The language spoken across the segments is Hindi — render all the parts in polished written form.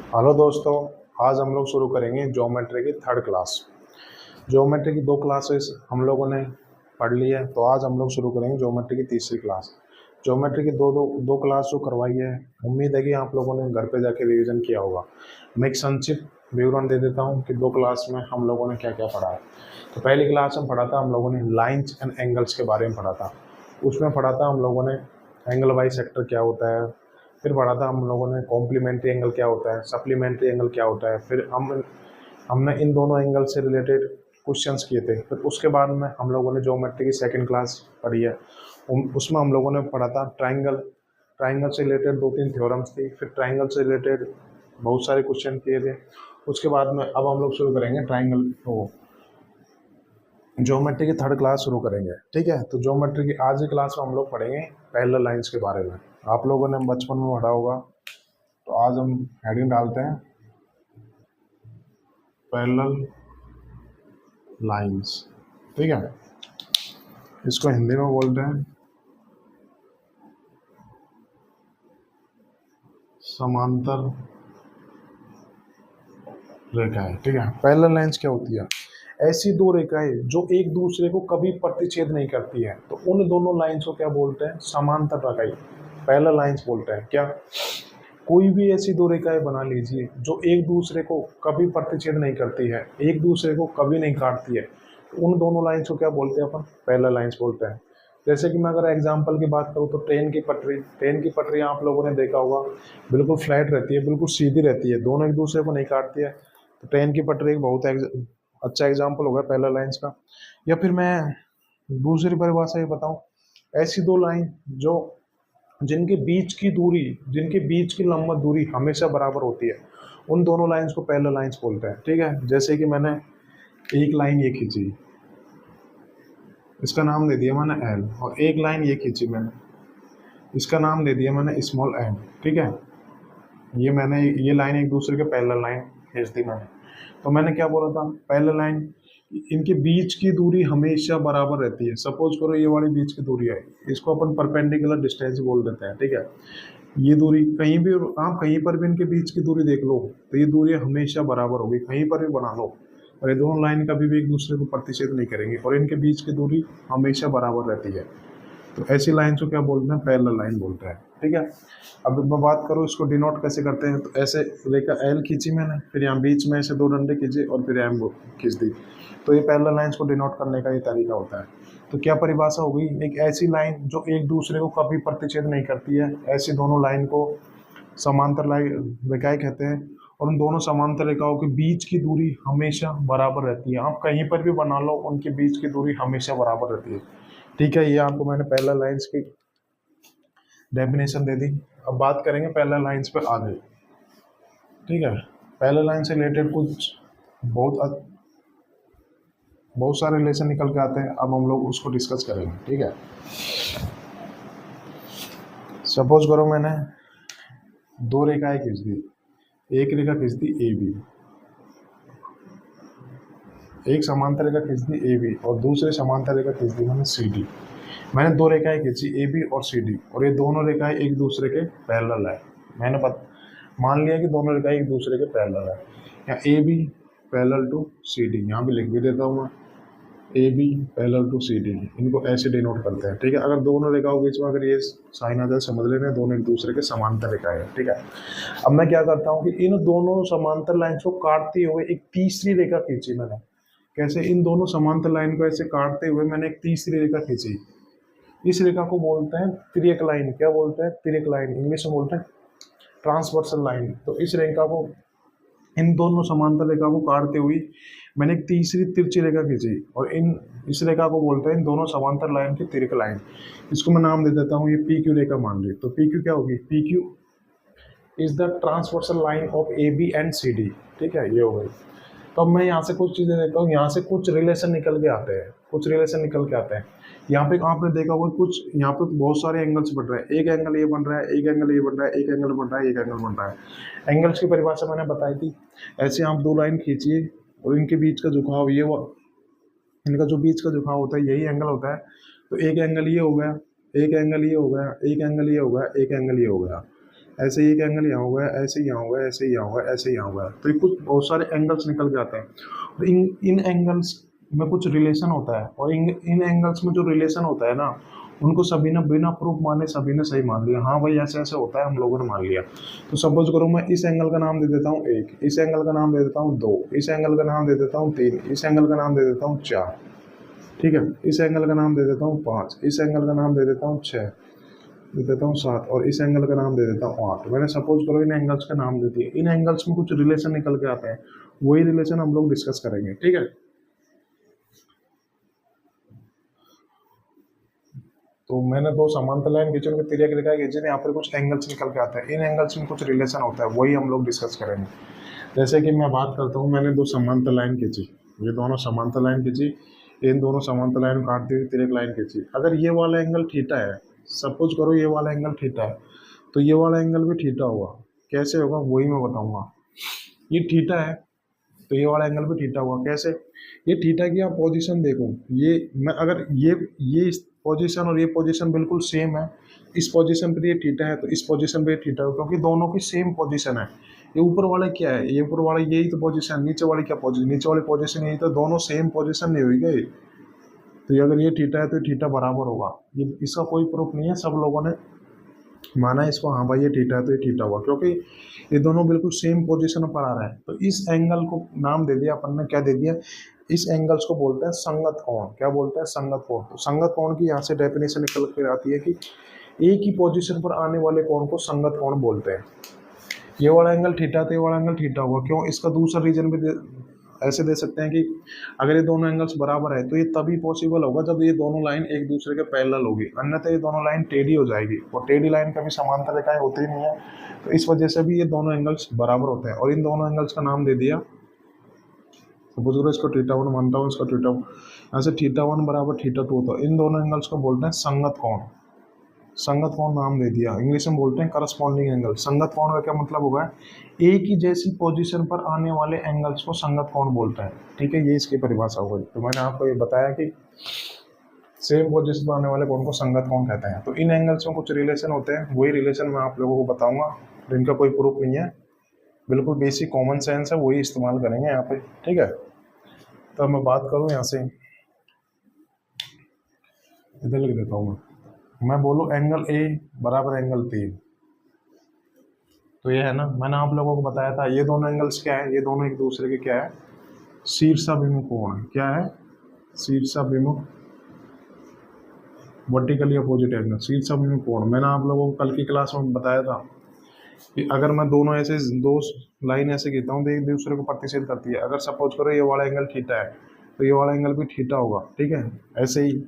हेलो दोस्तों, आज हम लोग शुरू करेंगे ज्योमेट्री की थर्ड क्लास। ज्योमेट्री की दो क्लासेस हम लोगों ने पढ़ ली है, तो आज हम लोग शुरू करेंगे ज्योमेट्री की तीसरी क्लास। ज्योमेट्री की दो क्लास जो करवाई है, उम्मीद है कि आप लोगों ने घर पे जाके रिवीजन किया होगा। मैं एक संक्षिप्त विवरण दे देता हूँ कि दो क्लास में हम लोगों ने क्या क्या पढ़ा है। तो पहली क्लास में पढ़ा था हम लोगों ने लाइन्स एंड एंगल्स के बारे में पढ़ा था। उसमें पढ़ा था हम लोगों ने एंगल बाई सेक्टर क्या होता है। फिर पढ़ा था हम लोगों ने कॉम्प्लीमेंट्री एंगल क्या होता है, सप्लीमेंट्री एंगल क्या होता है। फिर हमने इन दोनों एंगल से रिलेटेड क्वेश्चंस किए थे। फिर उसके बाद में हम लोगों ने ज्योमेट्री की सेकंड क्लास पढ़ी है। उसमें हम लोगों ने पढ़ा था ट्राइंगल। ट्राइंगल से रिलेटेड दो तीन थ्योरम्स थी। फिर ट्राइंगल से रिलेटेड बहुत सारे क्वेश्चन किए थे। उसके बाद में अब हम लोग शुरू करेंगे ट्राइंगल को ज्योमेट्री की थर्ड क्लास शुरू करेंगे। ठीक है, तो ज्योमेट्री की आज की क्लास में हम लोग पढ़ेंगे पैरेलल लाइंस के बारे में। आप लोगों ने बचपन में पढ़ा होगा, तो आज हम हेडिंग डालते हैं पैरेलल लाइंस। ठीक है, इसको हिंदी में बोलते हैं समांतर रेखाएं। ठीक है, पैरेलल लाइंस क्या होती है? ऐसी दो रेखाएं जो एक दूसरे को कभी प्रतिच्छेद नहीं करती है, तो उन दोनों लाइंस को क्या बोलते हैं? समांतर रेखाएं, पैरेलल लाइंस बोलते हैं। क्या कोई भी ऐसी दो रेखाएं बना लीजिए जो एक दूसरे को कभी प्रतिच्छेद नहीं करती है, एक दूसरे को कभी नहीं काटती है, तो उन दोनों लाइंस को क्या बोलते हैं? अपन पैरेलल लाइंस बोलते हैं। जैसे कि मैं अगर एग्जांपल की बात करूँ तो ट्रेन की पटरी आप लोगों ने देखा होगा, बिल्कुल फ्लैट रहती है, बिल्कुल सीधी रहती है, दोनों एक दूसरे को नहीं काटती है। तो ट्रेन की पटरी एक बहुत अच्छा एग्जाम्पल होगा पैरेलल लाइंस का। या फिर मैं दूसरी परिभाषा ये बताऊं, ऐसी दो लाइन जो जिनके बीच की लंबवत दूरी हमेशा बराबर होती है, उन दोनों लाइंस को पैरेलल लाइंस बोलते हैं। ठीक है, जैसे कि मैंने एक लाइन ये खींची, इसका नाम दे दिया मैंने एल, और एक लाइन ये खींची मैंने, इसका नाम दे दिया मैंने स्मॉल एन। ठीक है, ये लाइन एक दूसरे के पैरेलल लाइन खींच दी मैंने। तो मैंने क्या बोला था? पैरेलल लाइन, इनके बीच की दूरी हमेशा बराबर रहती है। सपोज करो ये वाली बीच की दूरी है, इसको अपन परपेंडिकुलर डिस्टेंस बोल देते हैं। ठीक है, ये दूरी कहीं भी, आप कहीं पर भी इनके बीच की दूरी देख लो, तो ये दूरी हमेशा बराबर होगी, कहीं पर भी बना लो, और ये दोनों लाइन कभी भी एक दूसरे को प्रतिच्छेद नहीं करेंगे, और इनके बीच की दूरी हमेशा बराबर रहती है। तो ऐसी लाइन को क्या बोलते हैं? पैरेलल लाइन बोलते हैं। ठीक है, अब मैं बात करूँ इसको डिनोट कैसे करते हैं। तो ऐसे रेखा एल खींची मैंने, फिर यहाँ बीच में ऐसे दो डंडे खींचे और फिर एम खींच दी, तो ये पैरेलल लाइंस को डिनोट करने का ये तरीका होता है। तो क्या परिभाषा हो गई? एक ऐसी लाइन जो एक दूसरे को कभी प्रतिच्छेद नहीं करती है, ऐसी दोनों लाइन को समांतर लाइन रेखाएं कहते हैं। और उन दोनों समांतर रेखाओं के बीच की दूरी हमेशा बराबर रहती है, आप कहीं पर भी बना लो, उनके बीच की दूरी हमेशा बराबर रहती है। ठीक है, ये आपको मैंने पैरेलल लाइंस की डेफिनेशन दे दी। अब बात करेंगे पैरेलल लाइंस पे आगे। ठीक है, पैरेलल लाइन से रिलेटेड कुछ बहुत सारे रिलेशन निकल के आते हैं, अब हम लोग उसको डिस्कस करेंगे। ठीक है, सपोज करो मैंने दो रेखाएं खींच दी, एक रेखा खींच दी ए बी, एक समांतर रेखा खींच दी ए बी, और दूसरे समांतर रेखा खींच दी मैंने सी डी। मैंने दो रेखाएं खींची ए बी और सी डी, और ये दोनों रेखाएं एक दूसरे के पैरेलल है। मैंने मान लिया कि दोनों रेखाएं एक दूसरे के पैरेलल है। यहाँ A B parallel to C D, यहाँ भी लिख भी देता हूँ मैं, A B parallel to C D, इनको ऐसे डिनोट करते हैं। ठीक है, अगर दोनों रेखाओं के बीच में अगर ये साइन आ जाए, समझ लेना दोनों एक दूसरे के समांतर रेखाएं हैं। ठीक है, अब मैं क्या करता हूँ कि इन दोनों समांतर लाइन को काटते हुए एक तीसरी रेखा खींची मैंने। कैसे? इन दोनों समांतर लाइन को ऐसे काटते हुए मैंने एक तीसरी रेखा खींची। इस रेखा को बोलते हैं तिर्यक लाइन। क्या बोलते हैं? तिर्यक लाइन, इंग्लिश में बोलते हैं ट्रांसवर्सल लाइन। तो इस रेखा को, इन दोनों समांतर रेखा को काटते हुए मैंने एक तीसरी तिरछी रेखा खींची, और इस रेखा को बोलते हैं इन दोनों समांतर लाइन की तिर्यक लाइन। इसको मैं नाम दे देता हूँ, ये पी क्यू रेखा मान ली। तो पी क्यू क्या होगी? P Q is the transversal line of A B and C D. ठीक है, ये हो गई। तो अब मैं यहाँ से कुछ चीज़ें देखता हूँ, यहाँ से कुछ रिलेशन निकल के आते हैं, यहाँ पे आपने देखा होगा कुछ, यहाँ पे बहुत सारे एंगल्स बन रहे हैं। एक एंगल ये बन रहा है, एक एंगल ये बन रहा है, एक एंगल बन रहा है, एक एंगल बन रहा है। एंगल्स की परिभाषा मैंने बताई थी। ऐसे आप दो लाइन खींचिए और इनके बीच का झुकाव इनका जो बीच का झुकाव होता है यही एंगल होता है। तो एक एंगल ये हो गया, एक एंगल ये हो गया, एक एंगल ये हो गया, एक एंगल ये हो गया। ऐसे ही एक एंगल यहाँ हुआ है, ऐसे यहाँ हुआ है, ऐसे यहाँ हुआ है, ऐसे यहाँ हुआ है। तो ये कुछ बहुत सारे एंगल्स निकल के आते हैं। तो इन एंगल्स में कुछ रिलेशन होता है, और इन एंगल्स में जो रिलेशन होता है ना, उनको सभी ने बिना प्रूफ माने सभी ने सही मान लिया। हाँ भाई ऐसे ऐसे होता है, हम लोगों ने मान लिया। तो सपोज करो मैं इस एंगल का नाम दे देता हूँ 1, इस एंगल का नाम दे देता हूँ 2, इस एंगल का नाम दे देता हूँ 3, इस एंगल का नाम दे देता हूँ 4, ठीक है, इस एंगल का नाम दे देता हूँ 5, इस एंगल का नाम दे देता हूँ 6, दे देता हूँ 7, और इस एंगल का नाम दे देता हूँ 8। मैंने सपोज करो इन एंगल्स का नाम दे दिया। इन एंगल्स में कुछ रिलेशन निकल के आते हैं, वही रिलेशन हम लोग डिस्कस करेंगे, ठीक है। तो मैंने दो समांतर लाइन खींची, उनके तिर्यक रेखा खींची, यहाँ पर कुछ एंगल्स निकल के आते हैं। इन एंगल्स में कुछ रिलेशन होता है, वही हम लोग डिस्कस करेंगे। जैसे कि मैं बात करता हूँ, मैंने दो समांतर लाइन खींची, ये दोनों समांतर लाइन खींची, इन दोनों समांतर लाइन काटती हुई तिर्यक लाइन खींची। अगर ये वाला एंगल थीटा है, सपोज करो ये वाला एंगल थीटा है, तो ये वाला एंगल भी थीटा होगा। कैसे होगा वही मैं बताऊंगा। ये थीटा है तो ये वाला एंगल भी थीटा हुआ। कैसे? ये थीटा की आप पोजीशन देखो, ये मैं अगर ये पोजीशन और ये पोजीशन बिल्कुल सेम है, इस पोजीशन पर ये थीटा है तो इस पोजीशन पे थीटा है, क्योंकि दोनों की सेम पोजीशन है। ये ऊपर वाला क्या है, ये ऊपर वाला यही तो पोजीशन, नीचे वाली क्या पोजीशन, नीचे वाली पोजीशन यही, तो दोनों सेम पोजीशन नहीं हुई गई। तो ये अगर ये थीटा है तो थीटा बराबर होगा। ये इसका कोई प्रूफ नहीं है, सब लोगों ने माना इसको, हाँ भाई ये थीटा है तो ये थीटा हुआ, क्योंकि ये दोनों बिल्कुल सेम पोजीशन पर आ रहा है। तो इस एंगल को नाम दे दिया अपन ने, क्या दे दिया, इस एंगल्स को बोलते हैं संगत कोण। क्या बोलते हैं? संगत कोण। तो संगत कोण की यहाँ से डेफिनेशन निकल कर आती है कि एक ही पोजीशन पर आने वाले कोण को संगत कोण बोलते हैं। ये वाला एंगल थीटा तो ये वाला एंगल थीटा हुआ। क्यों? इसका दूसरा रीजन भी ऐसे दे सकते हैं कि अगर ये दोनों एंगल्स बराबर है तो ये तभी पॉसिबल होगा जब ये दोनों लाइन एक दूसरे के पैरेलल होगी, अन्यथा ये दोनों लाइन टेढ़ी हो जाएगी, और टेढ़ी लाइन कभी समांतर रेखाएं होती नहीं है। तो इस वजह से भी ये दोनों एंगल्स बराबर होते हैं, और इन दोनों एंगल्स का नाम दे दिया, सपोज करो इसको थीटा 1 मानता हूँ, इसका थीटा 1, यहाँ से थीटा 1 बराबर थीटा 2, तो इन दोनों एंगल्स को बोलते हैं संगत कोण। संगत कोण नाम दे दिया। इंग्लिश में बोलते हैं करस्पॉन्डिंग एंगल। संगत कोण का क्या मतलब होगा? एक ही जैसी पोजीशन पर आने वाले एंगल्स को संगत कोण बोलते हैं, ठीक है, ये इसकी परिभाषा होगी। तो मैंने आपको ये बताया कि सेम पोजीशन पर आने वाले कोण को संगत कोण कहते हैं। तो इन एंगल्स में कुछ रिलेशन होते हैं, वही रिलेशन मैं आप लोगों को बताऊंगा, जिनका कोई प्रूफ नहीं है, बिल्कुल बेसिक कॉमन सेंस है, वही इस्तेमाल करेंगे यहाँ पे, ठीक है। तो मैं बात करूँ यहाँ से, इधर लिख देता हूँ मैं बोलूँ एंगल ए बराबर एंगल 3, तो ये है ना, मैंने आप लोगों को बताया था ये दोनों एंगल्स क्या है, ये दोनों एक दूसरे के क्या है, शीर्षाभिमुख कोण है। क्या है? शीर्षाभिमुख, वर्टिकली अपोजिट एंगल, शीर्षाभिमुख कोण। मैंने आप लोगों को कल की क्लास में बताया था कि अगर मैं दोनों ऐसे दो लाइन ऐसे खींचता हूँ तो एक दूसरे को प्रतिच्छेद करती है। अगर सपोज करो ये वाला एंगल थीटा है तो ये वाला एंगल भी थीटा होगा, ठीक है। ऐसे ही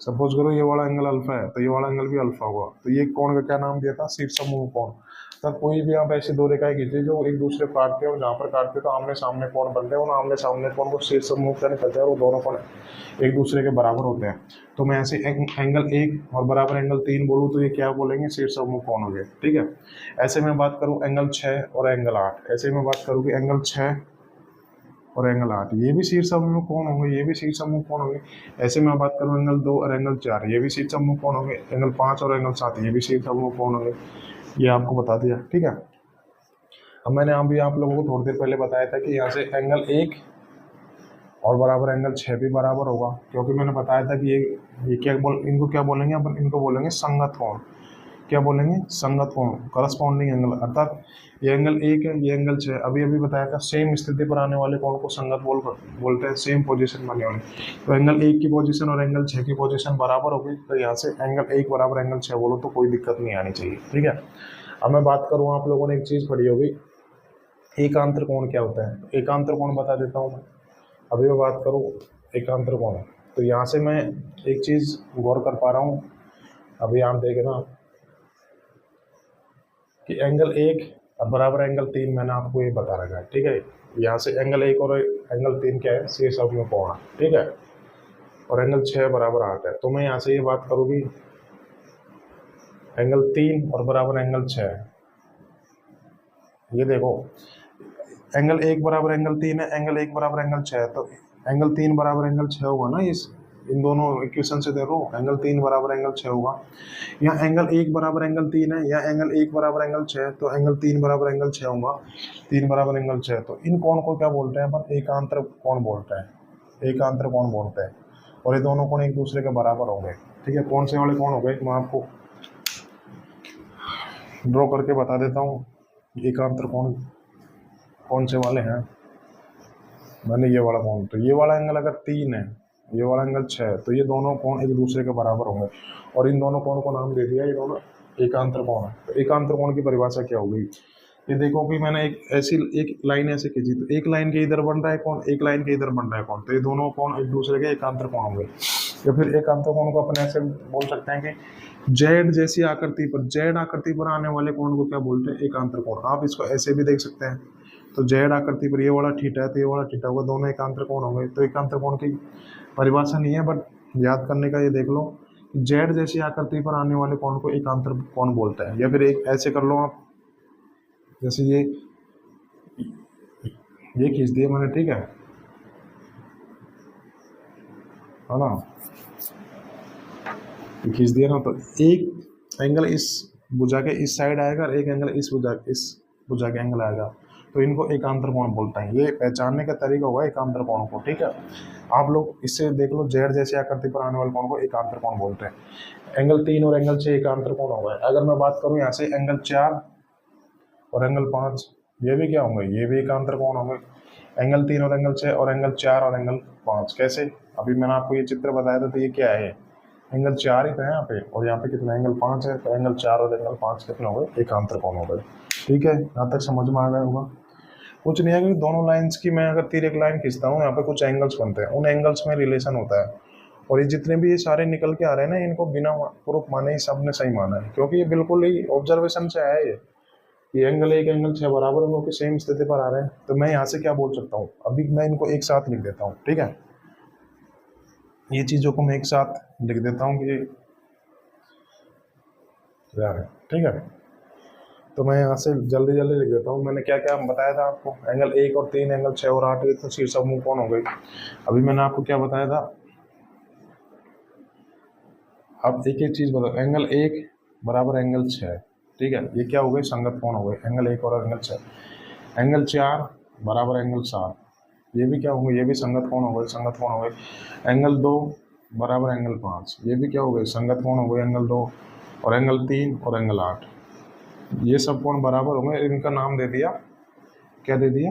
सपोज करो ये वाला एंगल अल्फा है तो ये वाला एंगल भी अल्फा होगा। तो ये कोण का क्या नाम दिया था? शीर्षाभिमुख कोण। तो कोई भी आप ऐसी दो रेखाएं खींचे जो एक दूसरे को काटते हैं, और जहाँ पर काटते हैं तो आमने सामने कोण बनते हैं, और आमने सामने कोण को शीर्षाभिमुख कहते हैं, और वो दोनों कोण एक दूसरे के बराबर होते हैं। तो मैं ऐसे एंगल 1 और बराबर एंगल 3 बोलूँ तो ये क्या बोलेंगे? शीर्षाभिमुख कोण हो गए, ठीक है। ऐसे मैं बात करूँ एंगल 6 और एंगल 8, ऐसे मैं बात करूँ कि एंगल 6 और एंगल 8, ये भी शीर्षाभिमुख कोण होंगे, ये भी शीर्षाभिमुख कोण होंगे। ऐसे मैं बात करूँ एंगल 2 और एंगल 4, ये भी शीर्षाभिमुख कोण होंगे। एंगल 5 और एंगल 7, ये भी शीर्षाभिमुख कोण होंगे। ये आपको बता दिया, ठीक है। अब मैंने अभी आप लोगों को थोड़ी देर पहले बताया था कि यहाँ से एंगल 1 और बराबर एंगल 6 भी बराबर होगा, क्योंकि मैंने बताया था कि ये क्या इनको क्या बोलेंगे अपन? इनको बोलेंगे संगत कोण। क्या बोलेंगे? संगत कोण, करस्पॉन्डिंग एंगल। अर्थात ये एंगल 1 है, ये एंगल 6, अभी बताया था सेम स्थिति पर आने वाले कोण को संगत बोलते हैं, सेम पोजीशन बनने वाले। तो एंगल 1 की पोजीशन और एंगल 6 की पोजीशन बराबर होगी, तो यहाँ से एंगल 1 बराबर एंगल 6 बोलो तो कोई दिक्कत नहीं आनी चाहिए, ठीक है। अब मैं बात करूँ, आप लोगों ने एक चीज़ पढ़ी होगी, एकांतर कोण क्या होता है? एकांतर कोण बता देता हूँ मैं। अभी मैं बात करूँ एकांतर कोण, तो यहाँ से मैं एक चीज़ गौर कर पा रहा हूँ, अभी आप देखना कि एंगल 1 और बराबर एंगल 3 मैंने आपको ये बता रखा है, ठीक है। यहाँ से एंगल 1 और एंगल 3 क्या है? शीर्षाभिमुख कोण, ठीक है, और एंगल 6 बराबर 8 है। तो मैं यहाँ से ये बात करूँगी एंगल 3 और बराबर एंगल 6, ये देखो एंगल 1 बराबर एंगल 3 है, एंगल 1 बराबर एंगल 6 है, तो एंगल 3 बराबर एंगल 6 होगा ना, इस इन दोनों इक्वेशन से देखो, एंगल 3 बराबर एंगल 6 होगा। यहाँ एंगल 1 बराबर एंगल 3 है, या एंगल 1 बराबर एंगल 6, तो एंगल 3 बराबर एंगल 6 होगा। 3 बराबर एंगल 6, तो इन कोण को क्या बोलते हैं अपन? एकांतर कोण बोलते हैं, एकांतर कोण बोलते हैं। और ये दोनों कोण एक दूसरे के बराबर हो गए, ठीक है। कौन से वाले कोण हो गए, मैं आपको ड्रॉ करके बता देता हूँ। एकांतर कोण कौन से वाले हैं? मैंने ये वाला कोण, तो ये वाला एंगल अगर 3 है, ये वाला एंगल 6 है, तो ये दोनों कोण एक दूसरे के बराबर होंगे। और इन दोनों कोण को नाम दे दिया, ये दोनों एकांतर कोण है। तो एकांतर कोण की परिभाषा क्या हो गई? ये देखो कि मैंने एक लाइन ऐसे खींची, तो एक लाइन के इधर बन रहा है कोण, एक लाइन के इधर बन रहा है कोण, तो ये दोनों कोण एक दूसरे के एकांतर कोण होंगे। या फिर एकांतर कोण को अपन ऐसे बोल सकते हैं कि जेड जैसी आकृति पर, जेड आकृति पर आने वाले कोण को क्या बोलते हैं? एकांतर कोण। आप इसको ऐसे भी देख सकते हैं, तो जेड आकृति पर ये वाला थीटा है, तो ये वाला थीटा होगा, दोनों एकांतर कोण होंगे। तो एकांतर कोण की परिभाषा नहीं है, बट याद करने का ये देख लो, जेड जैसी आकृति पर आने वाले कोण को एकांतर कोण बोलते हैं। या फिर एक ऐसे कर लो आप, जैसे ये खींच दिया मैंने, ठीक है ना, ये खींच दिया ना, तो एक एंगल इस भुजा के इस साइड आएगा और एक एंगल इस भुजा के एंगल आएगा, तो इनको एकांतर कोण बोलते हैं। ये पहचानने का तरीका होगा एकांतर कोण को, ठीक है। आप लोग इससे देख लो, जेड जैसे आकृति पर आने वाले कोण को एकांतर कोण बोलते हैं। एंगल 3 और एंगल 6 एकांतर कोण हो गए। अगर मैं बात करूं यहाँ से एंगल 4 और एंगल 5, ये भी क्या होंगे? ये भी एकांतर कोण होंगे। एंगल 3 और एंगल 6 और एंगल 4 और एंगल 5 कैसे? अभी मैंने आपको ये चित्र बताया था, तो ये क्या है? एंगल 4 ही था यहाँ पे, और यहाँ पे कितना एंगल 5 है, तो एंगल 4 और एंगल 5 कितने हो गए? एकांतर कोण हो गए, ठीक है। यहाँ तक समझ में आ गया होगा। कुछ नहीं है कि दोनों लाइंस की मैं अगर तिरक लाइन खींचता हूँ, यहाँ पे कुछ एंगल्स बनते हैं, उन एंगल्स में रिलेशन होता है। और ये जितने भी ये सारे निकल के आ रहे हैं ना, इनको बिना प्रूफ माने ही सबने सही माना है, क्योंकि ये बिल्कुल ही ऑब्जर्वेशन से आया है। ये एंगल 1 एंगल 6 बराबर है, क्योंकि सेम स्थिति पर आ रहे हैं। तो मैं यहाँ से क्या बोल सकता हूँ? अभी मैं इनको एक साथ लिख देता हूँ, ठीक है। ये चीज़ों को मैं एक साथ लिख देता हूँ कि क्या है, ठीक है। तो मैं यहाँ से जल्दी जल्दी लिख देता हूँ। मैंने क्या क्या बताया था आपको? एंगल 1 और 3, एंगल 6 और 8, ये तो शीर्ष समूह कोण हो गई। अभी मैंने आपको क्या बताया था? अब एक एक चीज़ बताओ। एंगल 1 बराबर एंगल 6, ठीक है, ये क्या हो गई? संगत कोण हो गए, एंगल 1 और एंगल 6। एंगल 4 बराबर एंगल 7, ये भी क्या होंगे? ये भी संगत कोण हो गए, संगत कोण हो गए। एंगल 2 बराबर एंगल 5, ये भी क्या हो गए? संगत कोण हो गए, एंगल 2। और एंगल 3 और एंगल 8, ये सब कोण बराबर होंगे। इनका नाम दे दिया, क्या दे दिया?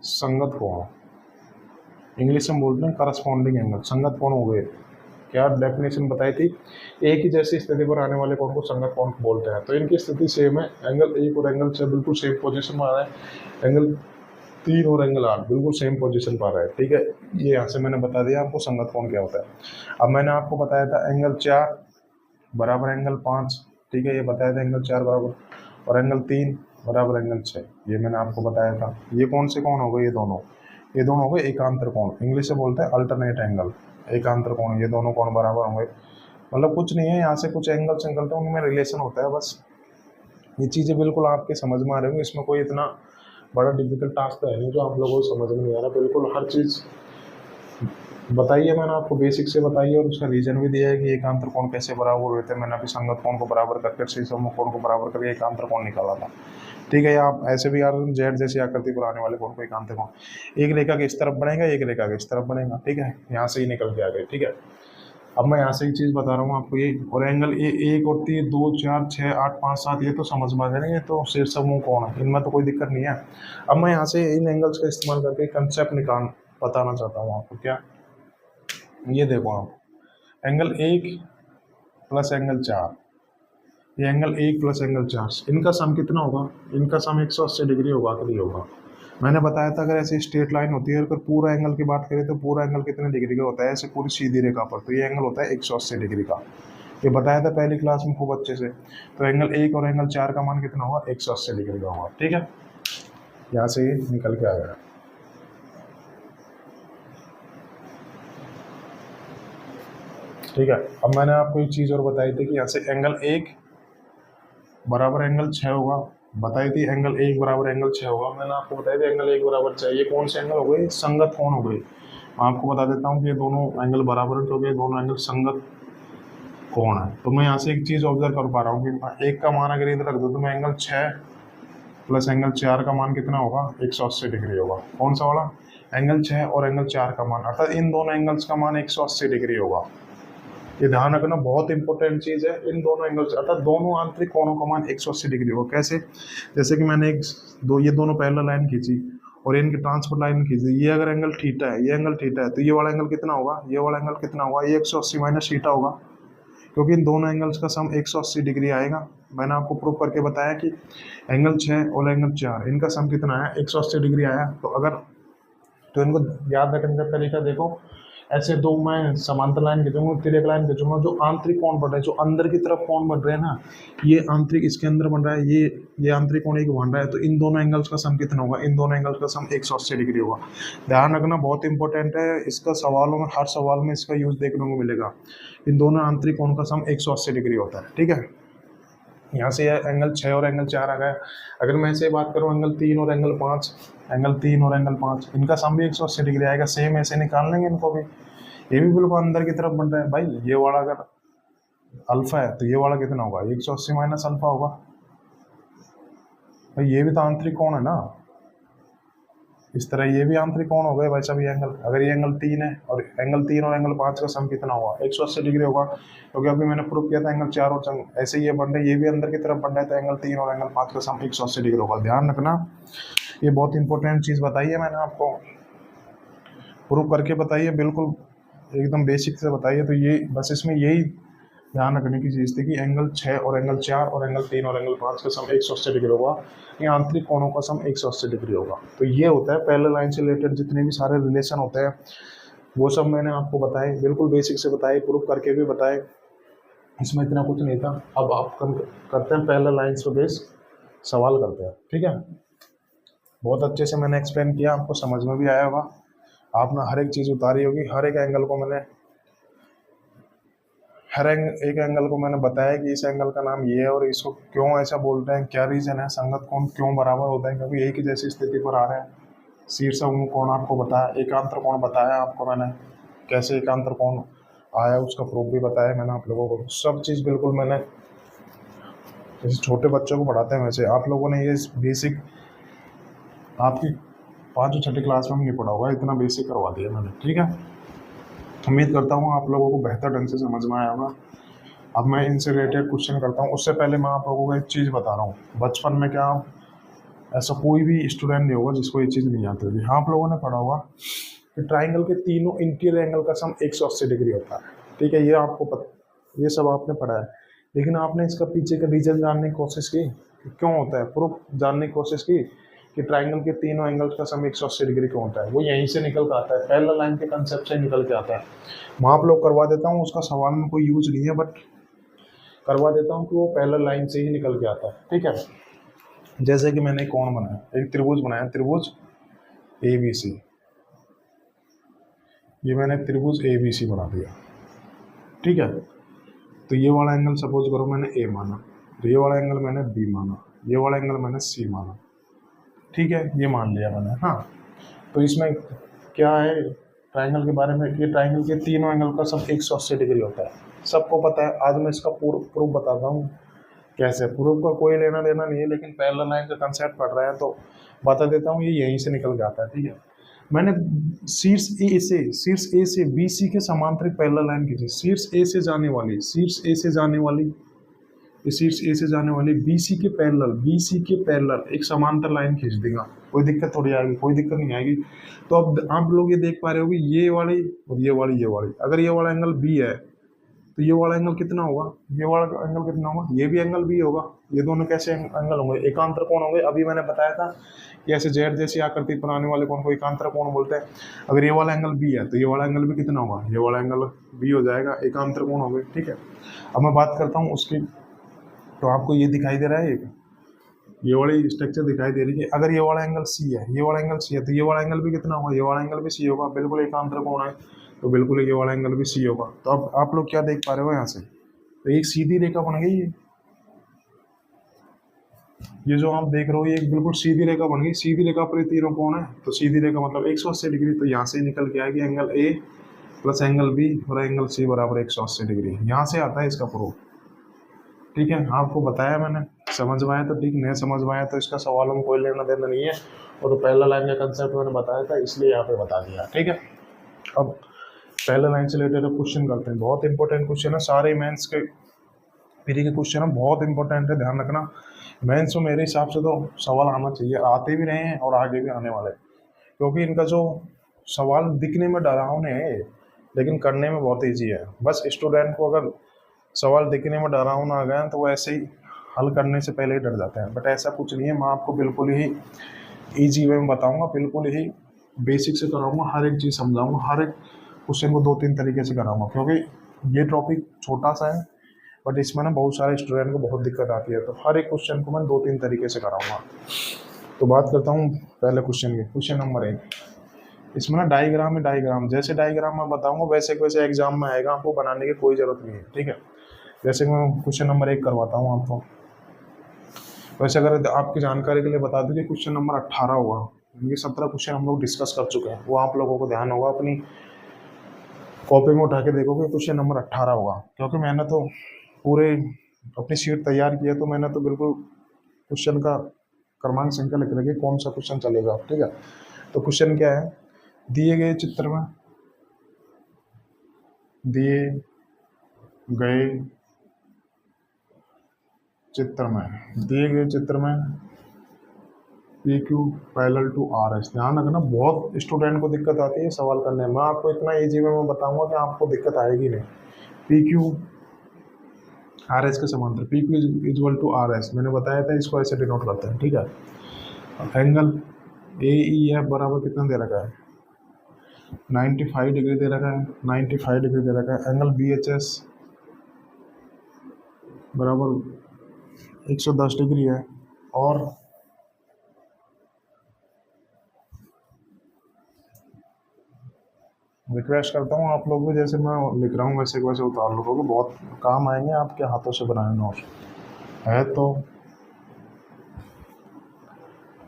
संगत कोण। इंग्लिश में बोलते हैं करस्पॉन्डिंग एंगल, संगत कोण हो गए। क्या डेफिनेशन बताई थी? एक ही जैसी स्थिति पर आने वाले कोण को संगत कोण बोलते हैं। तो इनकी स्थिति सेम है, एंगल 1 और एंगल 6 बिल्कुल सेम पोजीशन में आ रहा है, एंगल 3 और एंगल 8 बिल्कुल सेम पोजीशन पर आ रहा है, ठीक है। ये यहाँ से मैंने बता दिया आपको संगत कोण क्या होता है। अब मैंने आपको बताया था एंगल 4 बराबर एंगल 5, ठीक है, ये बताया था एंगल 4 बराबर, और एंगल 3 बराबर एंगल 6, ये मैंने आपको बताया था। ये कौन से कोण हो गए? ये दोनों हो गए एकांतर कोण। इंग्लिश से बोलते हैं अल्टरनेट एंगल, एकांतर कोण। ये दोनों कोण बराबर होंगे, मतलब कुछ नहीं है, यहाँ से कुछ एंगल्स निकलते हैं, उनमें रिलेशन होता है बस। ये चीज़ें बिल्कुल आपके समझ में आ रही होंगी, इसमें कोई इतना बड़ा डिफिकल्ट टास्क तो है नहीं जो आप लोगों को समझ में नहीं आ रहा। बिल्कुल हर चीज़ बताइए, मैंने आपको बेसिक से बताइए, और उसका रीजन भी दिया है कि एकांतर कोण कैसे बराबर होते हैं। मैंने अभी संगत कोण को बराबर करके शीर्ष समूह कोण को बराबर करके एकांतर कोण निकाला था, ठीक है। आप ऐसे भी यार जेड जैसी आकृति पर आने वाले कोण को एकांतर कोण, एक रेखा के इस तरफ बनेगा, एक रेखा के इस तरफ बनेगा, ठीक है। यहाँ से ही निकल के आ गए, ठीक है। अब मैं यहाँ से एक चीज़ बता रहा हूँ आपको, ये और एंगल ये 1 और 3, 2, 4, 6, 8, 5, 7, ये तो समझ में आ गया, ये तो शीर्ष समूह कोण है, इनमें तो कोई दिक्कत नहीं है। अब मैं यहाँ से इन एंगल्स का इस्तेमाल करके कंसेप्ट बताना चाहता हूँ आपको। क्या? ये देखो आप, एंगल 1 प्लस एंगल 4, ये एंगल 1 प्लस एंगल 4, इनका सम कितना होगा? इनका सम 180 डिग्री होगा कि नहीं होगा? मैंने बताया था अगर ऐसी स्ट्रेट लाइन होती है, अगर पूरा एंगल की बात करें तो पूरा एंगल कितने डिग्री का होता है? ऐसे पूरी सीधी रेखा पर, तो ये एंगल होता है 180 डिग्री का। ये बताया था पहली क्लास में खूब अच्छे से। तो एंगल 1 और एंगल 4 का मान कितना होगा? 180 डिग्री का होगा, ठीक है। यहाँ से ये निकल के आ गया, ठीक है। अब मैंने आपको एक चीज़ और बताई थी कि यहाँ से एंगल 1 बराबर एंगल 6 होगा, बताई थी एंगल 1 बराबर एंगल 6 होगा। मैंने आपको बताया था एंगल 1 बराबर 6, ये कौन से एंगल हो गए? संगत कोण हो गए। मैं आपको बता देता हूँ कि ये दोनों एंगल बराबर है क्योंकि ये दोनों एंगल संगत कोण है। तो मैं यहाँ से एक चीज़ ऑब्जर्व कर पा रहा हूँ कि एक का मान अगर इधर रख दो तो मैं एंगल 6 प्लस एंगल 4 का मान कितना होगा, 180 डिग्री होगा। कौन सा वाला, एंगल 6 और एंगल 4 का मान, अर्थात इन दोनों एंगल्स का मान 180 डिग्री होगा। ये ध्यान रखना, बहुत इंपॉर्टेंट चीज़ है। इन दोनों एंगल्स अर्थात दोनों आंतरिक कोणों का मान 180 डिग्री होगा। कैसे, जैसे कि मैंने ये दोनों पैरेलल लाइन खींची और इनकी ट्रांसफर लाइन खींची। ये अगर एंगल थीटा है, ये एंगल थीटा है, तो ये वाला एंगल कितना होगा, ये वाला एंगल कितना होगा, ये 180 माइनस थीटा होगा, क्योंकि इन दोनों एंगल्स का सम 180 डिग्री आएगा। मैंने आपको प्रूव करके बताया कि एंगल 6 और एंगल 4 इनका सम कितना है, 180 डिग्री आया। तो इनको याद रखने का तरीका देखो, ऐसे दो मैं समांतर लाइन खींचूंगा, तिरक लाइन खींचूंगा, जो आंतरिक कोण बन रहे हैं, जो अंदर की तरफ कोण बन रहे हैं ना, ये आंतरिक इसके अंदर बन रहा है, ये आंतरिक कोण एक बन रहा है, तो इन दोनों एंगल्स का सम कितना होगा, इन दोनों एंगल्स का सम 180 डिग्री होगा। ध्यान रखना, बहुत इंपॉर्टेंट है। इसका सवालों में, हर सवाल में इसका यूज देखने को मिलेगा। इन दोनों आंतरिक कोण का सम 180 डिग्री होता है, ठीक है। यहाँ से एंगल 6 और एंगल 4 आ गया। अगर मैं ऐसे बात करूँ एंगल 3 और एंगल 5, एंगल 3 और एंगल 5, इनका सम भी 180 डिग्री आएगा। सेम ऐसे निकाल लेंगे इनको भी। ये भी बिल्कुल अंदर की तरफ बन रहा है भाई। ये वाला अगर अल्फा है तो ये वाला कितना होगा, 180 माइनस अल्फा होगा भाई। ये भी तो आंतरिक कोण है ना, इस तरह ये भी आंतरिक कोण हो गए। वैसा भी एंगल, अगर ये एंगल 3 है और एंगल 5 का सम कितना होगा, 180 डिग्री होगा, क्योंकि अभी मैंने प्रूव किया था एंगल 4 और ऐसे ये बन रहे, ये भी अंदर की तरफ बन रहा है, तो एंगल 3 और एंगल 5 का सम 180 डिग्री होगा। ध्यान रखना, ये बहुत इंपॉर्टेंट चीज़ बताई है मैंने आपको, प्रूव करके बताइए, बिल्कुल एकदम बेसिक से बताइए। तो ये बस इसमें यही ध्यान रखने की चीज़ थी कि एंगल 6 और एंगल 4 और एंगल 3 और एंगल 5 का सम 180 डिग्री होगा, ये आंतरिक कोणों का सम 180 डिग्री होगा। तो ये होता है पैरेलल लाइन से रिलेटेड जितने भी सारे रिलेशन होते हैं, वो सब मैंने आपको बताए, बिल्कुल बेसिक से बताए, प्रूफ करके भी बताए। इसमें इतना कुछ नहीं था। अब आप करते हैं पैरेलल लाइन्स पे बेस सवाल करते हैं, ठीक है। बहुत अच्छे से मैंने एक्सप्लेन किया, आपको समझ में भी आया होगा। आपने हर एक चीज़ उतारी होगी, हर एक एंगल को मैंने एक एंगल को मैंने बताया कि इस एंगल का नाम ये है और इसको क्यों ऐसा बोलते हैं, क्या रीज़न है, संगत कोण क्यों बराबर होता है, क्योंकि एक ही जैसी स्थिति पर आ रहे हैं। शीर्षक कोण आपको बताया, एकांतर कोण बताया आपको मैंने, कैसे एकांतर कोण आया उसका प्रूफ भी बताया मैंने आप लोगों को। सब चीज़ बिल्कुल मैंने, जैसे छोटे बच्चों को पढ़ाते हैं वैसे आप लोगों ने ये बेसिक आपकी 5 और 6ठी क्लास में नहीं पढ़ा होगा, इतना बेसिक करवा दिया मैंने, ठीक है। उम्मीद करता हूँ आप लोगों को बेहतर ढंग से समझ में आया होगा। अब मैं इनसे रिलेटेड क्वेश्चन करता हूँ, उससे पहले मैं आप लोगों को एक चीज़ बता रहा हूँ। बचपन में क्या ऐसा कोई भी स्टूडेंट नहीं होगा जिसको ये चीज़ नहीं आती होगी। हाँ, आप लोगों ने पढ़ा होगा कि ट्राइंगल के तीनों इंटीरियर एंगल का सम 180 डिग्री होता है, ठीक है। ये आपको ये सब आपने पढ़ा है, लेकिन आपने इसका पीछे का रीजन जानने की कोशिश की कि क्यों होता है, प्रूफ जानने की कोशिश की कि ट्राइंगल के तीनों एंगल्स का सम 180 डिग्री क्यों होता है। वो यहीं से निकल कर आता है, पैरेलल लाइन के कंसेप्ट से निकल के आता है। मैं आप लोग करवा देता हूँ, उसका सवाल में कोई यूज नहीं है, बट करवा देता हूँ कि वो पैरेलल लाइन से ही निकल के आता है, ठीक है। जैसे कि मैंने एक कोण बनाया, एक त्रिभुज बनाया, त्रिभुज ABC। ये मैंने त्रिभुज ABC बना दिया, ठीक है। तो ये वाला एंगल सपोज करो मैंने A माना, तो ये वाला एंगल मैंने B माना, ये वाला एंगल मैंने C माना, ठीक है, ये मान लिया मैंने। हाँ, तो इसमें क्या है ट्राइंगल के बारे में, ये ट्राइंगल के तीनों एंगल का सब 180 डिग्री होता है, सबको पता है। आज मैं इसका प्रूफ बताता हूँ कैसे। प्रूफ का कोई लेना देना नहीं है, लेकिन पैरेलल लाइन का कंसेप्ट पढ़ रहे हैं तो बता देता हूँ, ये यहीं से निकल जाता है, ठीक है। मैंने शीर्ष ए से BC के समांतरिक पैरेलल लाइन खींची। शीर्ष ए से जाने वाली शीर्ष ए से जाने वाली BC के पैरेलल एक समांतर लाइन खींच देगा, कोई दिक्कत थोड़ी आएगी, कोई दिक्कत नहीं आएगी। तो अब आप लोग ये देख पा रहे हो कि ये वाली और ये वाली अगर ये वाला एंगल B है तो ये वाला एंगल कितना होगा, ये वाला एंगल कितना होगा, ये भी एंगल B होगा। ये दोनों कैसे एंगल होंगे, एकांतर कोण होंगे। अभी मैंने बताया था कि ऐसे जेड जैसी आकृति बनाने वाले कोण को एकांतर कोण बोलते हैं। अगर ये वाला एंगल B है तो ये वाला एंगल भी कितना होगा, ये वाला एंगल B हो जाएगा, एकांतर कोण हो गए, ठीक है। अब मैं बात करता हूँ उसकी, तो आपको ये दिखाई दे रहा है, ये वाली स्ट्रक्चर दिखाई दे रही है। अगर ये वाला एंगल C है, ये वाला एंगल C है, तो ये वाला एंगल भी कितना होगा, ये वाला एंगल भी C होगा, बिल्कुल एकांतर कोण है, तो बिल्कुल ये वाला एंगल भी C होगा। तो अब आप लोग क्या देख पा रहे हो यहाँ से, तो एक सीधी रेखा बन गई, ये जो आप देख रहे हो ये एक बिल्कुल सीधी रेखा बन गई। सीधी रेखा पर ये तीनों कोण है, तो सीधी रेखा मतलब 180 डिग्री। तो यहाँ से निकल के आएगी angle A plus angle B और एंगल सी बराबर 180 डिग्री। यहाँ से आता है इसका प्रूफ। ठीक है, आपको बताया मैंने, समझ में आया तो ठीक, नहीं समझ में आया तो इसका सवालों में कोई लेना देना नहीं है। और तो पहला लाइन का कंसेप्ट मैंने बताया था इसलिए यहाँ पे बता दिया। ठीक है, अब पहले लाइन से रिलेटेड क्वेश्चन करते हैं। बहुत इंपॉर्टेंट क्वेश्चन है, सारे मेंस के प्री के क्वेश्चन है, बहुत इंपॉर्टेंट है, ध्यान रखना। मेंस में मेरे हिसाब से तो सवाल आना चाहिए, आते भी रहे हैं और आगे भी आने वाले, क्योंकि इनका जो सवाल दिखने में डरावने है लेकिन करने में बहुत ईजी है। बस स्टूडेंट को अगर सवाल दिखने में डरावना आ गया तो वो ऐसे ही हल करने से पहले ही डर जाते हैं, बट ऐसा कुछ नहीं है। मैं आपको बिल्कुल ही ईजी वे में बताऊंगा, बिल्कुल ही बेसिक से कराऊंगा, हर एक चीज़ समझाऊंगा, हर एक क्वेश्चन को 2-3 तरीके से कराऊंगा, क्योंकि ये टॉपिक छोटा सा है बट इसमें ना बहुत सारे स्टूडेंट को बहुत दिक्कत आती है, तो हर एक क्वेश्चन को मैं 2-3 तरीके से कराऊंगा। तो बात करता हूँ पहले क्वेश्चन की। क्वेश्चन नंबर 1, इसमें ना डायग्राम है, डायग्राम जैसे डायग्राम मैं बताऊंगा वैसे वैसे एग्जाम में आएगा, आपको बनाने की कोई ज़रूरत नहीं है। ठीक है, जैसे मैं क्वेश्चन नंबर 1 करवाता हूँ आपको। वैसे अगर आपकी जानकारी के लिए बता दूं कि क्वेश्चन नंबर 18 हुआ, ये 17 क्वेश्चन हम लोग डिस्कस कर चुके हैं, वो आप लोगों को ध्यान होगा, अपनी कॉपी में उठा के देखोगे क्वेश्चन नंबर 18 होगा, क्योंकि मैंने तो पूरे अपनी शीट तैयार की है, तो मैंने तो बिल्कुल क्वेश्चन का क्रमांक संख्या लिख रखी कौन सा क्वेश्चन चलेगा। ठीक है, तो क्वेश्चन क्या है, दिए गए चित्र में P Q parallel to R S. ध्यान रखना, बहुत स्टूडेंट को दिक्कत आती है सवाल करने में, मैं आपको इतना ईजी में मैं बताऊंगा कि आपको दिक्कत आएगी नहीं। पी क्यू आर एस के समांतर, P Q equal to R S, मैंने बताया था इसको ऐसे डिनोट करते हैं। ठीक है, एंगल ए ई एफ बराबर कितना दे रखा है, 95 डिग्री दे रखा है, 95 डिग्री दे रखा है। एंगल बी एच एस बराबर 110 डिग्री है। और रिक्वेस्ट करता हूँ आप लोग भी जैसे मैं लिख रहा हूँ वैसे वैसे उतार लो, क्योंकि बहुत काम आएंगे आपके हाथों से बनाए नोट है। तो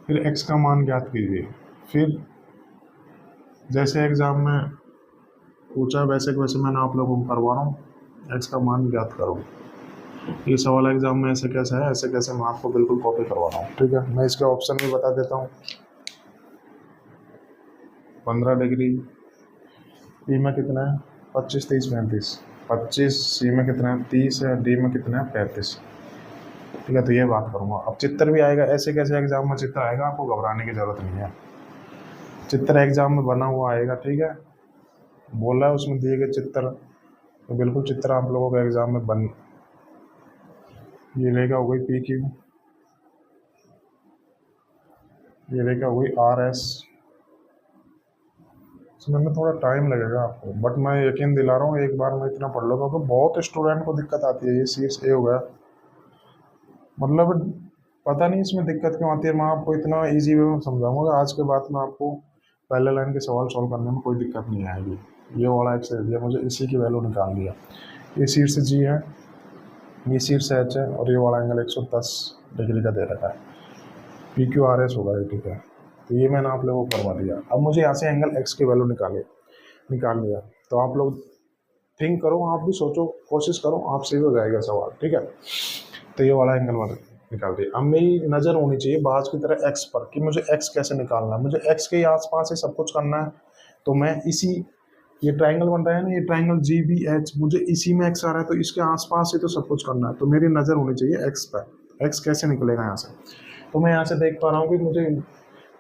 फिर x का मान ज्ञात कीजिए। फिर जैसे एग्जाम में पूछा वैसे वैसे मैंने आप लोगों को करवा रहा हूँ, x का मान ज्ञात करो। ये सवाल एग्जाम में ऐसे कैसे है, ऐसे कैसे मैं आपको बिल्कुल कॉपी करवा रहा हूँ। ठीक है, मैं इसके ऑप्शन भी बता देता हूँ। 15 डिग्री, पी में कितना है 25, 30, 35, 25, सी में कितना है 30 है, डी में कितना है 35। ठीक है, तो ये बात करूँगा। अब चित्र भी आएगा, ऐसे कैसे एग्जाम में चित्र आएगा, आपको घबराने की जरूरत नहीं है, चित्र एग्जाम में बना हुआ आएगा। ठीक है, बोला है उसमें दिए गए चित्र, तो बिल्कुल चित्र आप लोगों के एग्जाम में बन, ये रेखा हो गई पी क्यू, ये रेखा हो गई आर एस। इसमें में थोड़ा टाइम लगेगा आपको, बट मैं यकीन दिला रहा हूँ एक बार में इतना पढ़ लो, क्योंकि बहुत स्टूडेंट को दिक्कत आती है। ये शीर्ष ए हो गया, मतलब पता नहीं इसमें दिक्कत क्यों आती है, मैं आपको इतना इजी वे में समझाऊंगा। आज के बाद में आपको पहले लाइन के सवाल सॉल्व करने में कोई दिक्कत नहीं आएगी। ये वाला एक से दिया, मुझे इसी की वैल्यू निकाल दिया। ये शीर्ष जी है, ये शीर्ष एच है, और ये वाला एंगल 110 डिग्री का दे रखा है, पी क्यू आर एस होगा ये। ठीक है, तो ये मैंने आप लोगों को करवा दिया। अब मुझे यहाँ से एंगल एक्स की वैल्यू निकाल लिया, तो आप लोग थिंक करो, आप भी सोचो, कोशिश करो, आपसे ही हो जाएगा सवाल। ठीक है, तो ये वाला एंगल मैंने निकाल दिया। अब मेरी नज़र होनी चाहिए बाज की तरह एक्स पर, कि मुझे एक्स कैसे निकालना है, मुझे एक्स के आसपास ही सब कुछ करना है। तो मैं इसी, ये ट्राइंगल बन रहा है ना, ये ट्राइंगल जी बी एच, मुझे इसी में एक्स आ रहा है, तो इसके आसपास ही तो सब कुछ करना है। तो मेरी नज़र होनी चाहिए एक्स पर। एक्स कैसे निकलेगा यहाँ से, तो मैं यहाँ से देख पा रहा हूँ कि मुझे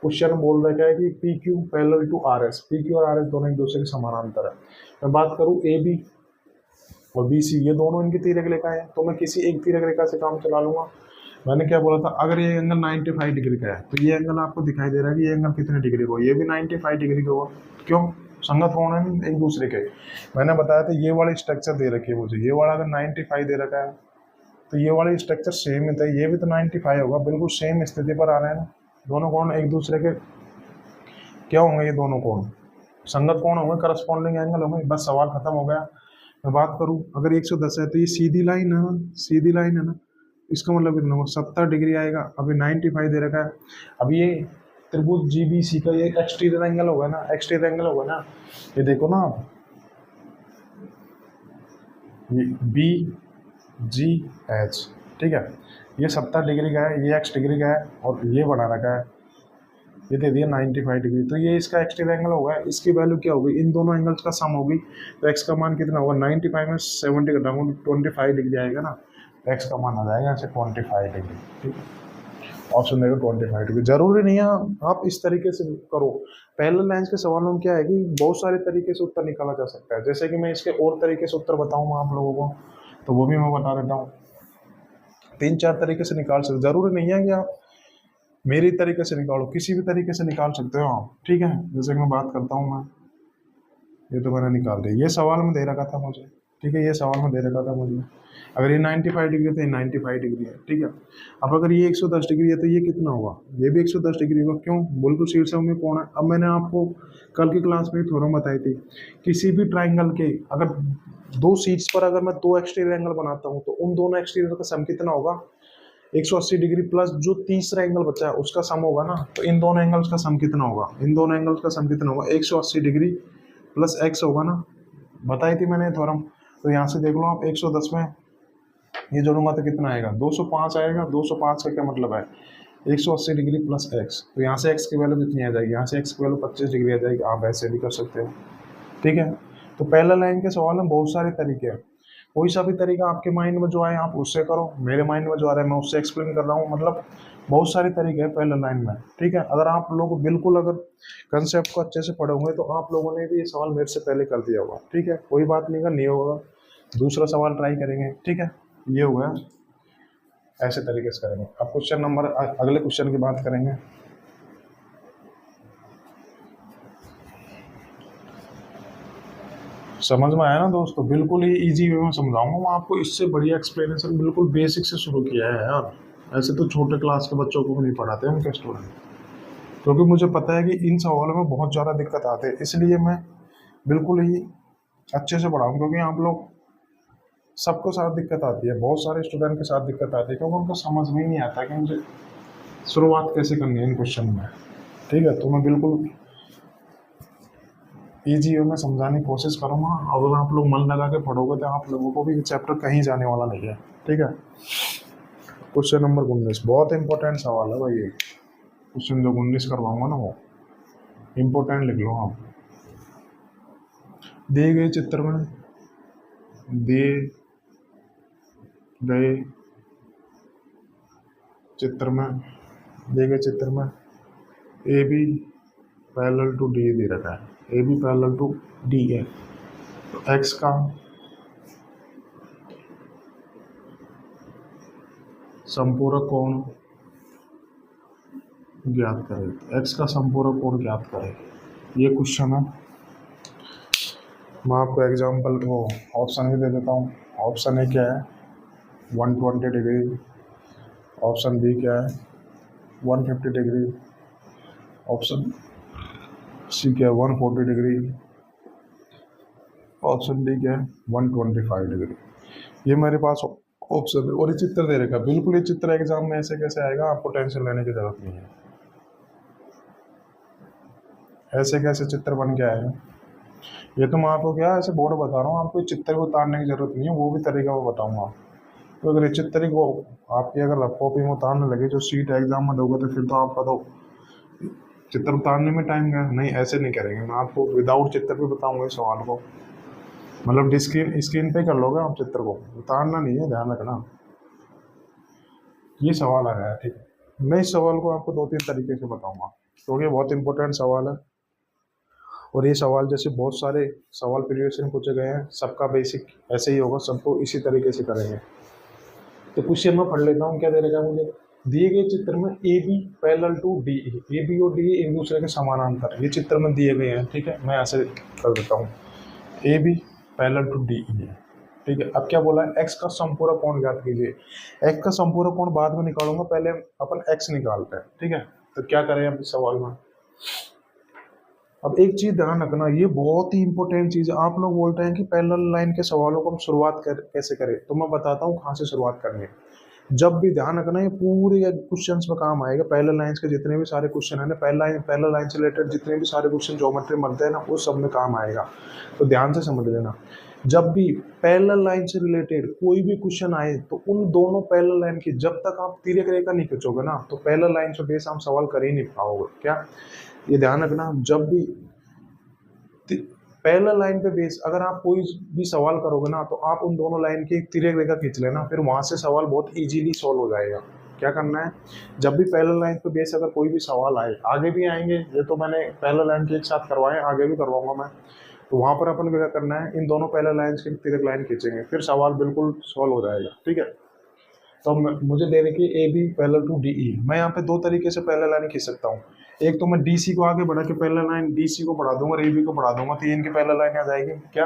क्वेश्चन बोल रखा है कि P Q parallel to R S, P Q और आर एस दोनों एक दूसरे के समानांतर है। मैं बात करूँ ए बी और बी सी, ये दोनों इनकी तिर्यक रेखा है, तो मैं किसी एक तिर्यक रेखा से काम चला लूँगा। मैंने क्या बोला था, अगर ये एंगल 95 डिग्री का है, तो ये एंगल आपको दिखाई दे रहा है कि ये एंगल कितने डिग्री का हो, ये भी 95 डिग्री का होगा। क्यों, संगत कोण है एक दूसरे के। मैंने बताया था ये वाली स्ट्रक्चर दे रखी है मुझे, ये वाला अगर 95 दे रखा है तो ये वाली स्ट्रक्चर सेम है, तो ये भी तो 95 होगा, बिल्कुल सेम स्थिति पर आ रहे हैं। दोनों कोण एक दूसरे के क्या होंगे, ये दोनों कोण संगत कोण होंगे, करस्पॉन्डिंग एंगल होंगे, बस सवाल खत्म हो गया। मैं बात करूं अगर 110 है तो ये सीधी लाइन है ना, सीधी लाइन है ना, इसका मतलब कितना होगा, 70 डिग्री आएगा। अभी 95 दे रखा है। अब ये त्रिभुज जीबीसी का ये एक्सटीरियर एंगल होगा ना, एक्सटीरियर एंगल होगा ना, ये देखो ना आप, ये बी जी एच, ठीक है, ये 70 डिग्री का है, ये एक्स डिग्री का है, और ये बना रखा है, ये दे दिया 95 डिग्री। तो ये इसका एक्सटीरियर एंगल होगा, इसकी वैल्यू क्या होगी, इन दोनों एंगल्स का सम होगी। तो एक्स का मान कितना होगा, 95 में 70 घटाऊंगा 25 डिग्री आएगा ना, तो एक्स का मान आ जाएगा ऐसे 25 डिग्री, ठीक है। ऑप्शन देगा 25 डिग्री। जरूरी नहीं है आप इस तरीके से करो। पैरेलल लाइंस के सवालों में क्या है कि बहुत सारे तरीके से उत्तर निकाला जा सकता है। जैसे कि मैं इसके और तरीके से उत्तर बताऊंगा आप लोगों को, तो वो भी मैं बता देता हूँ। 3-4 तरीके से निकाल सकते, जरूरी नहीं है कि आप मेरी तरीके से निकालो, किसी भी तरीके से निकाल सकते हो आप, ठीक है। जैसे कि मैं बात करता हूँ, मैं ये तो मैंने निकाल दिया, ये सवाल में दे रखा था मुझे, ठीक है, ये सवाल में दे रखा था मुझे। अगर ये 95 डिग्री है तो ये 95 डिग्री है, ठीक है। अब अगर ये 110 डिग्री है तो ये कितना होगा, ये भी 110 डिग्री होगा। क्यों, बिल्कुल शीर्षक में कौन है। अब मैंने आपको कल की क्लास में थोड़ा बताई थी, किसी भी ट्राइंगल के अगर दो सीट्स पर अगर मैं दो एक्सटीरियर एंगल बनाता हूँ तो उन दोनों एक्सटीरियर का सम कितना होगा, 180 डिग्री प्लस जो तीसरा एंगल बचा है उसका सम होगा ना। तो इन दोनों एंगल्स का सम कितना होगा, इन दोनों एंगल्स का सम कितना होगा, 180 डिग्री प्लस एक्स होगा ना, बताई थी मैंने थ्योरम। तो यहाँ से देख लो आप, 110 में ये जोड़ूंगा तो कितना आएगा, 205 आएगा। 205 का क्या मतलब है, 180 डिग्री प्लस एक्स। तो यहाँ से एक्स की वैल्यू कितनी आ जाएगी, यहाँ से एक्स की वैल्यू 25 डिग्री आ जाएगी। आप ऐसे भी कर सकते हो, ठीक है। तो पैरेलल लाइन के सवाल में बहुत सारे तरीके हैं, कोई सा भी तरीका आपके माइंड में जो आए आप उससे करो। मेरे माइंड में जो आ रहा है मैं उससे एक्सप्लेन कर रहा हूँ, मतलब बहुत सारे तरीके हैं पैरेलल लाइन में, ठीक है। अगर आप लोग बिल्कुल अगर कंसेप्ट को अच्छे से पढ़े होंगे तो आप लोगों ने भी ये सवाल मेरे से पहले कर दिया होगा, ठीक है। कोई बात नहीं, अगर नहीं होगा दूसरा सवाल ट्राई करेंगे, ठीक है। ये हो गया, ऐसे तरीके से करेंगे। अब क्वेश्चन नंबर, अगले क्वेश्चन की बात करेंगे। समझ में आया ना दोस्तों, बिल्कुल ही इजी वे में समझाऊंगा मैं आपको, इससे बढ़िया एक्सप्लेनेशन बिल्कुल बेसिक से शुरू किया है यार। ऐसे तो छोटे क्लास के बच्चों को भी नहीं पढ़ाते उनके स्टूडेंट, क्योंकि मुझे पता है कि इन सवालों में बहुत ज़्यादा दिक्कत आते हैं, इसलिए मैं बिल्कुल ही अच्छे से पढ़ाऊँ। क्योंकि आप लोग सबको साथ दिक्कत आती है, बहुत सारे स्टूडेंट के साथ दिक्कत आती है, क्योंकि उनको समझ में ही नहीं आता कि मुझे शुरुआत कैसे करनी है इन क्वेश्चन में, ठीक है। तो मैं बिल्कुल ईजी वे में समझाने की कोशिश करूँगा। अगर आप लोग मन लगा के पढ़ोगे तो आप लोगों को भी ये चैप्टर कहीं जाने वाला नहीं है, ठीक है। क्वेश्चन नंबर 19 बहुत इंपॉर्टेंट सवाल है भाई, ये क्वेश्चन जो 19 करवाऊंगा ना वो इंपॉर्टेंट, लिख लो आप। दिए गए चित्र में, दिए गए चित्र में, दिए गए चित्र में A B parallel to D दे रखा है, A B parallel to D है। तो एक्स का संपूरक कोण ज्ञात करें, एक्स का संपूरक कोण ज्ञात करें, ये क्वेश्चन है। मैं आपको एग्जांपल वो ऑप्शन भी दे देता हूँ। ऑप्शन ए क्या है, 120 डिग्री। ऑप्शन बी क्या है, 150 डिग्री। ऑप्शन सी क्या है, 140 डिग्री। ऑप्शन डी क्या है, 125 डिग्री। ये मेरे पास ऑप्शन है, और ये चित्र दे रखा, बिल्कुल ये चित्र एग्जाम में ऐसे कैसे आएगा, आपको टेंशन लेने की जरूरत नहीं है। ऐसे कैसे चित्र बन के आएगा, ये तो मैं आपको क्या ऐसे बोर्ड बता रहा हूँ, आपको चित्र को उतारने की जरूरत नहीं है, वो भी तरीका वो बताऊंगा। तो अगर ये चित्र को आपकी अगर रफ कॉपी में उतारने लगे, जो सीट एग्जाम में दोगे, तो फिर तो आपका तो चित्र उतारने में टाइम गया। नहीं, ऐसे नहीं करेंगे, मैं आपको विदाउट चित्र भी बताऊंगा इस सवाल को, मतलब स्क्रीन पे कर लोगे आप, चित्र को उतारना नहीं है, ध्यान रखना। ये सवाल आ गया, ठीक है। मैं इस सवाल को आपको 2-3 तरीके से बताऊंगा, क्योंकि तो बहुत इंपॉर्टेंट सवाल है। और ये सवाल जैसे बहुत सारे सवाल प्रीवियस में पूछे गए हैं, सबका बेसिक ऐसे ही होगा, सबको इसी तरीके से करेंगे। तो क्वेश्चन में पढ़ लेता हूँ, क्या दे रखा है मुझे। दिए गए चित्र में A B parallel to D, A B और डी एक दूसरे के समानांतर, ये चित्र में दिए गए हैं, ठीक है। मैं ऐसे कर देता हूँ, A B parallel to D है, ठीक है। अब क्या बोला है, एक्स का संपूरक कोण ज्ञात कीजिए। एक्स का संपूरक कोण बाद में निकालूंगा, पहले अपन एक्स निकालते हैं, ठीक है। तो क्या करें अब इस सवाल में। अब एक चीज ध्यान रखना, ये बहुत ही इंपॉर्टेंट चीज है। आप लोग बोलते हैं कि पैरेलल लाइन के सवालों को हम शुरुआत कैसे करें, तो मैं बताता हूँ कहाँ से शुरुआत करनी है। जब भी ध्यान रखना, ये पूरे क्वेश्चंस में काम आएगा। पैरेलल लाइंस के जितने भी सारे क्वेश्चन है ना, पैरेलल लाइन से रिलेटेड जितने भी सारे क्वेश्चन ज्योमेट्री बनते हैं ना, वो सब में काम आएगा। तो ध्यान से समझ लेना, जब भी पैरेलल लाइन से रिलेटेड कोई भी क्वेश्चन आए तो उन दोनों पैरेलल लाइन की जब तक आप तिर्यक रेखा नहीं खींचोगे ना, तो पैरेलल लाइन से बेस हम सवाल कर ही नहीं पाओगे। क्या ये ध्यान रखना, जब भी पैरेलल लाइन पे बेस अगर आप कोई भी सवाल करोगे ना, तो आप उन दोनों लाइन की एक तिर्यक रेखा खींच लेना, फिर वहां से सवाल बहुत इजीली सॉल्व हो जाएगा। क्या करना है, जब भी पैरेलल लाइन पे बेस अगर कोई भी सवाल आए, आगे भी आएंगे, ये तो मैंने पैरेलल लाइन के एक साथ करवाए, आगे भी करवाऊंगा मैं, तो वहां पर अपन क्या करना है, इन दोनों पैरेलल लाइंस की तिर्यक लाइन खींचेंगे, फिर सवाल बिल्कुल सॉल्व हो जाएगा। ठीक है, तो मुझे दे रखी A B parallel to D E. मैं यहाँ पे दो तरीके से पैरेलल लाइन खींच सकता हूँ। एक तो मैं डी सी को आगे बढ़ा के पैरेलल लाइन डी सी को बढ़ा दूंगा और ए बी को बढ़ा दूंगा, तो इनकी पैरेलल लाइन आ जाएगी। क्या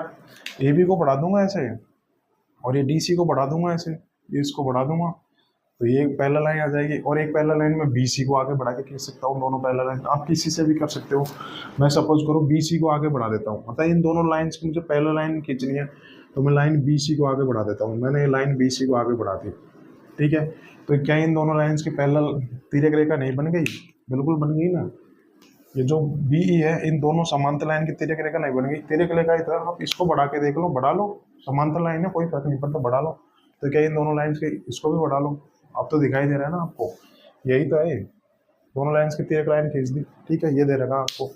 ए बी को बढ़ा दूंगा ऐसे और ये डी सी को बढ़ा दूंगा ऐसे, ये इसको बढ़ा दूंगा, तो ये एक पैरेलल लाइन आ जाएगी। और एक पैरेलल लाइन में बी सी को आगे बढ़ा के खींच सकता हूँ, दोनों पैरेलल लाइन आप किसी से भी कर सकते हो। मैं सपोज करूँ बी सी को आगे बढ़ा देता हूँ, मतलब इन दोनों लाइन्स की मुझे पैरेलल लाइन खींचनी है, तो मैं लाइन बी सी को आगे बढ़ा देता हूँ। मैंने ये लाइन बी सी को आगे बढ़ा दी। ठीक है, तो क्या इन दोनों लाइंस की पैरेलल तिर्यक रेखा नहीं बन गई? बिल्कुल बन गई ना। ये जो बी ई है, इन दोनों समांतर लाइन की तिर्यक रेखा नहीं बन गई? तिर्यक रेखा इतना आप इसको बढ़ा के देख लो, बढ़ा लो, समांतर लाइन है, कोई फर्क नहीं पड़ता, बढ़ा लो। तो क्या इन दोनों लाइंस के इसको भी बढ़ा लो? अब तो दिखाई दे रहा है ना आपको, यही तो है, दोनों लाइंस की तिर्यक लाइन खींच दी। ठीक है, ये दे रखा आपको।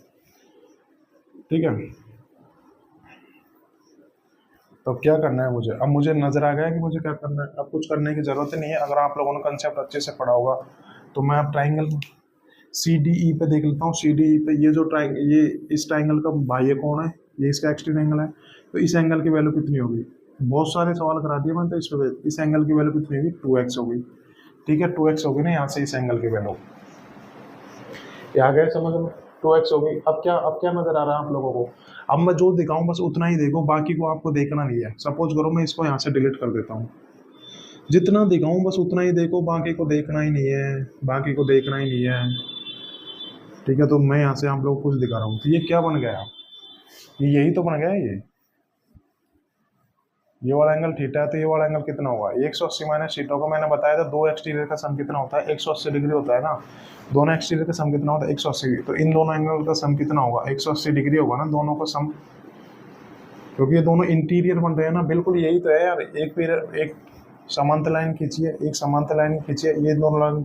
ठीक है, तो क्या करना है मुझे, अब मुझे नजर आ गया कि मुझे क्या करना है। अब कुछ करने की जरूरत नहीं है, अगर आप लोगों ने कंसेप्ट अच्छे से पढ़ा होगा। तो मैं अब ट्राइंगल सी डी ई पे देख लेता हूँ। सी डी ई पे ये जो ये इस ट्राइंगल का बाह्य कोण है, ये इसका एक्सट्रीम एंगल है, तो इस एंगल की वैल्यू कितनी होगी? बहुत सारे सवाल करा दिए मैंने, तो इस पे इस एंगल की वैल्यू कितनी होगी? 2x होगी। ठीक है, 2x होगी ना, यहाँ से इस एंगल की वैल्यू आ गए समझ में, 2x होगी। अब क्या नजर आ रहा है आप लोगों को? अब मैं जो दिखाऊं बस उतना ही देखो, बाकी को आपको देखना नहीं है। सपोज करो मैं इसको यहाँ से डिलीट कर देता हूँ, जितना दिखाऊं बस उतना ही देखो, बाकी को देखना ही नहीं है, बाकी को देखना ही नहीं है। ठीक है, तो मैं यहाँ से आप लोगों को कुछ दिखा रहा हूँ, तो ये क्या बन गया? ये यही तो बन गया ये वाला एंगल थीटा है, तो ये वाला एंगल कितना होगा? 180 माइनस थीटा होगा। मैंने बताया था दो एक्सटीरियर का सम कितना होता है? 180 डिग्री होता है ना। दोनों एक्सटीरियर का सम कितना होता है? 180। तो इन दोनों एंगल का सम कितना होगा? 180 डिग्री होगा ना दोनों का सम, क्योंकि ये दोनों इंटीरियर बन रहे हैं ना। बिल्कुल यही तो है यार, एक समांतर लाइन खींचिए, एक समांतर लाइन खींचिए, ये दोनों लाइन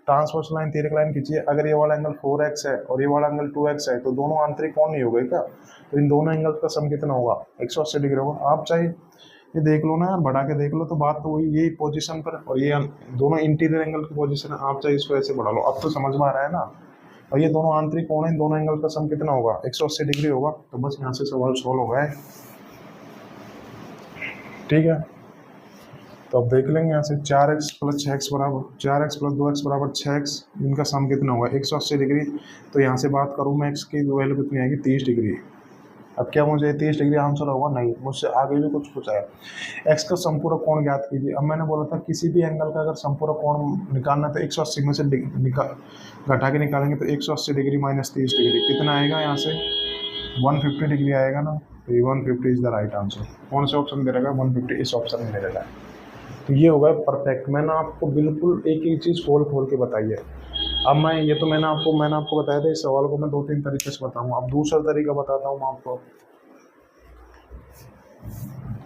ट्रांसवर्स लाइन तिर्यक लाइन खींचिए। अगर ये वाला एंगल 4x है और ये वाला एंगल 2x है, तो दोनों आंतरिक कोण नहीं हो गए क्या? तो इन दोनों एंगल का सम कितना होगा? 180 डिग्री होगा। आप चाहे ये देख लो ना यार, बढ़ा के देख लो, तो बात तो वही, यही पोजीशन पर, और ये दोनों इंटीरियर एंगल की पोजीशन है। आप चाहे इसको ऐसे बढ़ा लो, अब तो समझ में आ रहा है ना। और ये दोनों आंतरिक कोण है, इन दोनों एंगल का सम कितना होगा? 180 डिग्री होगा। तो बस यहाँ से सवाल सॉल्व हो गया है। ठीक है, तो अब देख लेंगे यहाँ से 4x प्लस 6x बराबर 4x प्लस 2x बराबर 6x, इनका सम कितना होगा? 180 डिग्री। तो यहाँ से बात करूँ मैं, x की वैल्यू कितनी आएगी? 30 डिग्री। अब क्या मुझे 30 डिग्री आंसर होगा? नहीं, मुझसे आगे भी कुछ पूछा है। x का संपूरक कोण ज्ञात कीजिए। अब मैंने बोला था किसी भी एंगल का अगर संपूरक कोण निकालना है तो 180 में से घटा के निकालेंगे, तो 180 डिग्री माइनस 30 डिग्री कितना आएगा? यहाँ से 150 डिग्री आएगा ना। तो ये 150 इज द राइट आंसर। कौन से ऑप्शन दे रहेगा? 150 इस ऑप्शन में दे रहेगा। तो ये होगा परफेक्ट। मैंने आपको बिल्कुल एक एक चीज़ खोल के बताई है। अब मैं ये तो मैंने आपको बताया था, इस सवाल को मैं 2-3 तरीके से बताऊंगा। अब दूसरा तरीका बताता हूँ आपको।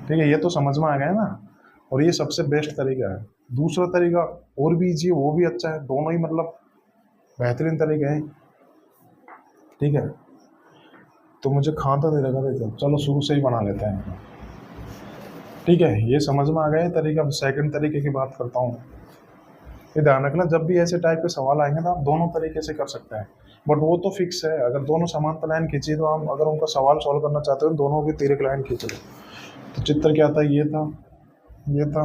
ठीक है, ये तो समझ में आ गया ना, और ये सबसे बेस्ट तरीका है। दूसरा तरीका और भी ईजी है, वो भी अच्छा है, दोनों ही मतलब बेहतरीन तरीके हैं। ठीक है, तो मुझे खाता दे रखा था, चलो शुरू से ही बना लेते हैं। ठीक है, ये समझ में आ गया है तरीका। सेकंड तरीके की बात करता हूँ। ये ध्यान रखना, जब भी ऐसे टाइप के सवाल आएंगे ना, आप दोनों तरीके से कर सकते हैं, बट वो तो फिक्स है। अगर दोनों समांतर लाइन खींची, तो आप अगर उनका सवाल सॉल्व करना चाहते हो, दोनों की तिर्यक लाइन खींच लो। तो चित्र क्या था? ये था, ये था,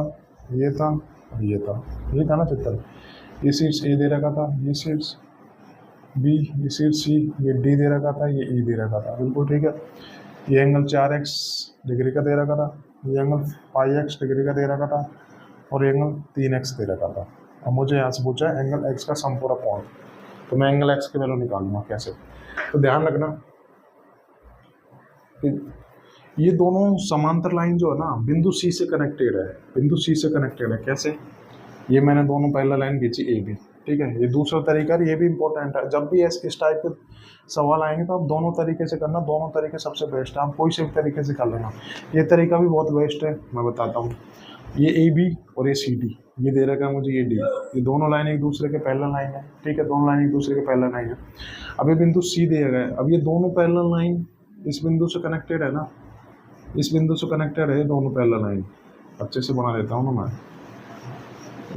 ये था, ये था, ये था ना चित्र। ये सीट्स ए दे रखा था, ये सीट्स बी, ये सीट सी, ये डी दे रखा था, ये ई दे रखा था। बिल्कुल ठीक है। ये एंगल 4x डिग्री का दे रखा था, ये एंगल 5x डिग्री का दे रखा था, और ये एंगल 3x दे रखा था। अब मुझे यहाँ से पूछा है एंगल x का संपूरक कोण, तो मैं एंगल x की वैल्यू निकालूंगा कैसे? तो ध्यान रखना कि ये दोनों समांतर लाइन जो है ना, बिंदु C से कनेक्टेड है। बिंदु C से कनेक्टेड है कैसे? ये मैंने दोनों पैरेलल लाइन खींची ए बी, ठीक है। ये दूसरा तरीका है, ये भी इंपॉर्टेंट है। जब भी इस टाइप के सवाल आएंगे तो आप दोनों तरीके से करना, दोनों तरीके सबसे बेस्ट है, आप कोई से भी तरीके से कर लेना। ये तरीका भी बहुत बेस्ट है, मैं बताता हूँ। ये ए बी और ये सी डी, ये दे रखा है मुझे ये डी, ये दोनों लाइन एक दूसरे के पैरेलल लाइन है, ठीक है, दोनों लाइन एक दूसरे के पैरेलल लाइन है। अब ये बिंदु सी दिया गया है, अब ये दोनों पैरेलल लाइन इस बिंदु से कनेक्टेड है ना, इस बिंदु से कनेक्टेड है दोनों पैरेलल लाइन। अच्छे से बना लेता हूँ ना मैं,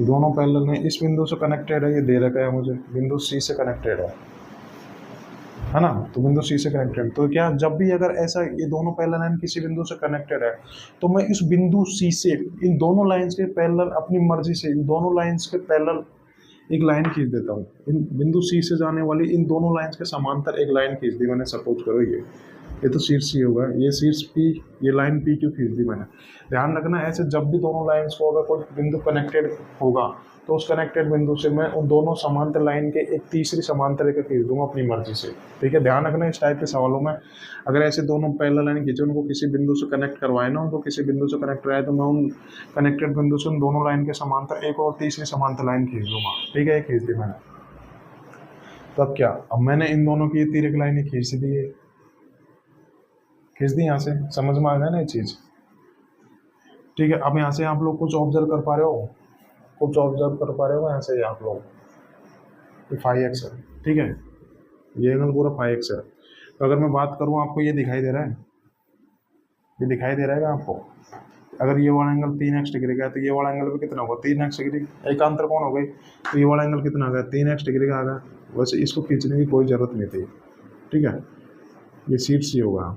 दोनों पैरेलल लाइन इस बिंदु से कनेक्टेड है, ये दे रखा है मुझे, बिंदु सी से कनेक्टेड है ना। तो बिंदु सी से कनेक्टेड, तो क्या जब भी अगर ऐसा ये दोनों पैरेलल लाइन किसी बिंदु से कनेक्टेड है, तो मैं इस बिंदु सी से इन दोनों लाइंस के पैरेलल अपनी मर्जी से इन दोनों लाइंस के पैरेलल एक लाइन खींच देता हूँ। इन बिंदु सी से जाने वाली इन दोनों लाइंस के समांतर एक लाइन खींच दी मैंने, सपोज करो ये तो शीर्ष सी होगा, ये शीर्ष पी, ये लाइन पी क्यों खींच दी मैंने। ध्यान रखना, ऐसे जब भी दोनों लाइंस को अगर कोई बिंदु कनेक्टेड होगा तो उस कनेक्टेड बिंदु से मैं उन दोनों समांतर लाइन के एक तीसरी समांतर रेखा खींच दूंगा अपनी मर्जी से, ठीक है। ध्यान रखना इस टाइप के सवालों में अगर ऐसे दोनों पैरेलल लाइन खींचे, उनको किसी बिंदु से कनेक्ट करवाए ना, उनको किसी बिंदु से कनेक्ट कराए, तो मैं उन कनेक्टेड बिंदु से उन दोनों लाइन के समांतर एक और तीसरी समांतर लाइन खींच दूंगा, ठीक है। ये खींच दी मैंने, तो अब क्या, अब मैंने इन दोनों की तिरक लाइनें खींच दी है, खींच दी, यहाँ से समझ में आ गया ना ये चीज़, ठीक है। अब यहाँ से आप लोग कुछ ऑब्जर्व कर पा रहे हो, कुछ ऑब्जर्व कर पा रहे हो यहाँ से आप लोग, ये 5x है, ठीक है, ये एंगल पूरा 5x है। तो अगर मैं बात करूँ, आपको ये दिखाई दे रहा है, ये दिखाई दे रहा है आपको, अगर ये वाला एंगल 3x डिग्री का है तो ये वाला एंगल भी कितना होगा, 3x डिग्री, एकांतर कोण हो गई, तो ये वाला एंगल कितना आ गया, 3x डिग्री का आ गया। वैसे इसको खींचने की कोई ज़रूरत नहीं थी, ठीक है, ये सीट सी होगा,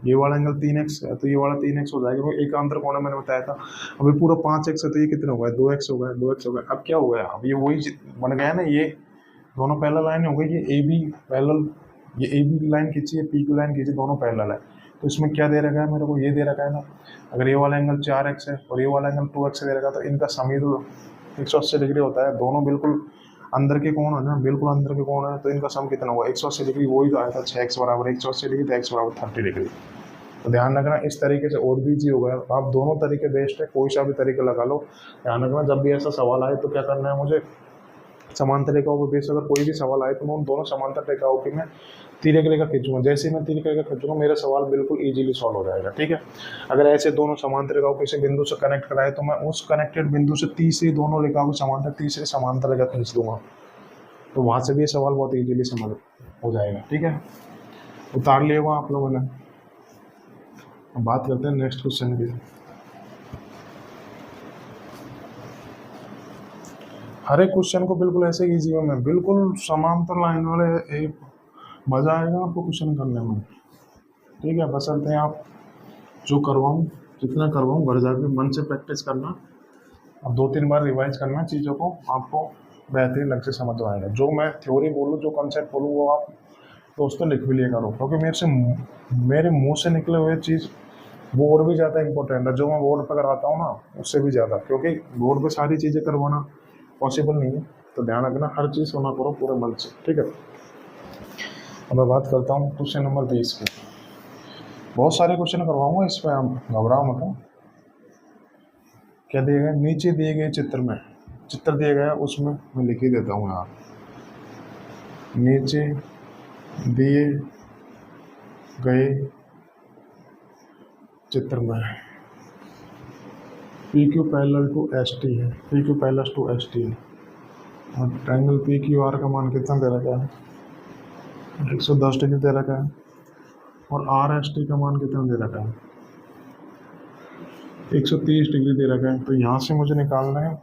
ये वाला एंगल 3x है तो ये वाला 3x हो जाएगा, एकांतर कोण मैंने बताया था। अब ये पूरा 5x है तो ये कितना होगा, 2x हो गया, 2x हो गया। अब क्या हो गया, अब ये वही बन गया ना, ये दोनों पैरेलल लाइन हो गई, ये ए बी पैरेलल, ये ए बी लाइन खींची, ये पी की लाइन खींची, दोनों पैरेलल है। तो इसमें क्या दे रखा है मेरे को, ये दे रखा है ना, अगर ये वाला एंगल 4x है और ये वाला एंगल 2x दे रखा है, तो इनका सम ही तो 180 डिग्री होता है, दोनों बिल्कुल अंदर के कोण है ना, बिल्कुल अंदर के कोण है, तो इनका सम कितना होगा, 180 डिग्री, वही तो आया था 6x बराबर 180 डिग्री, तो x बराबर 30 डिग्री। तो ध्यान रखना इस तरीके से और भी जी होगा, आप दोनों तरीके बेस्ट है, कोई सा भी तरीका लगा लो। ध्यान रखना जब भी ऐसा सवाल आए तो क्या करना है मुझे, समांतर रेखाओं के बेस अगर कोई भी सवाल आए तो मैं उन दोनों समांतर रेखाओं की मैं तिरक रेखा खींचूंगा, जैसे ही मैं तिरक रेखा खींचूंगा मेरा सवाल बिल्कुल इजीली सॉल्व हो जाएगा, ठीक है। अगर ऐसे दोनों समांतर रेखाओं किसी बिंदु से कनेक्ट कराए तो मैं उस कनेक्टेड बिंदु से तीसरी दोनों रेखाओं के समांतर तीसरी समांतर रेखा खींच दूंगा, तो वहाँ से भी ये सवाल बहुत इजीली समझ हो जाएगा, ठीक है। उतार लिया हुआ आप लोगों ने। अब बात करते हैं नेक्स्ट क्वेश्चन की। हर एक क्वेश्चन को बिल्कुल ऐसे इजी में बिल्कुल समांतर लाइन वाले एक मज़ा आएगा आपको क्वेश्चन करने में, ठीक है। बशर्ते आप जो करवाऊँ जितना करवाऊँ घर जाके मन से प्रैक्टिस करना, अब 2-3 बार रिवाइज करना चीज़ों को, आपको बेहतरीन लग से समझ आएगा। जो मैं थ्योरी बोलूँ, जो कॉन्सेप्ट बोलूँ, वो आप दोस्तों लिख भी लिया करो, क्योंकि मेरे मुँह से निकले हुए चीज़ वो और भी ज़्यादा इंपॉर्टेंट है, जो मैं बोर्ड पर कराता हूँ ना उससे भी ज़्यादा, क्योंकि बोर्ड पे सारी चीज़ें करवाना पॉसिबल नहीं है। तो ध्यान रखना हर चीज़ होना करो पूरे मन से, ठीक है। अब मैं बात करता हूँ क्वेश्चन नंबर 20 की। बहुत सारे क्वेश्चन करवाऊंगा, इस पर आप घबराओ मत। क्या दिए गए, नीचे दिए गए चित्र में, चित्र दिया गया उसमें मैं लिख ही देता हूँ यहाँ, नीचे दिए गए चित्र में P Q parallel to S T है, P Q parallel to S T है, और ट्रायंगल पी क्यू आर का मान कितना दे रखा है, 110 डिग्री दे रखा है, और आर एस टी का मान कितना दे रखा है, 130 डिग्री दे रखा है। तो यहाँ से मुझे निकालना है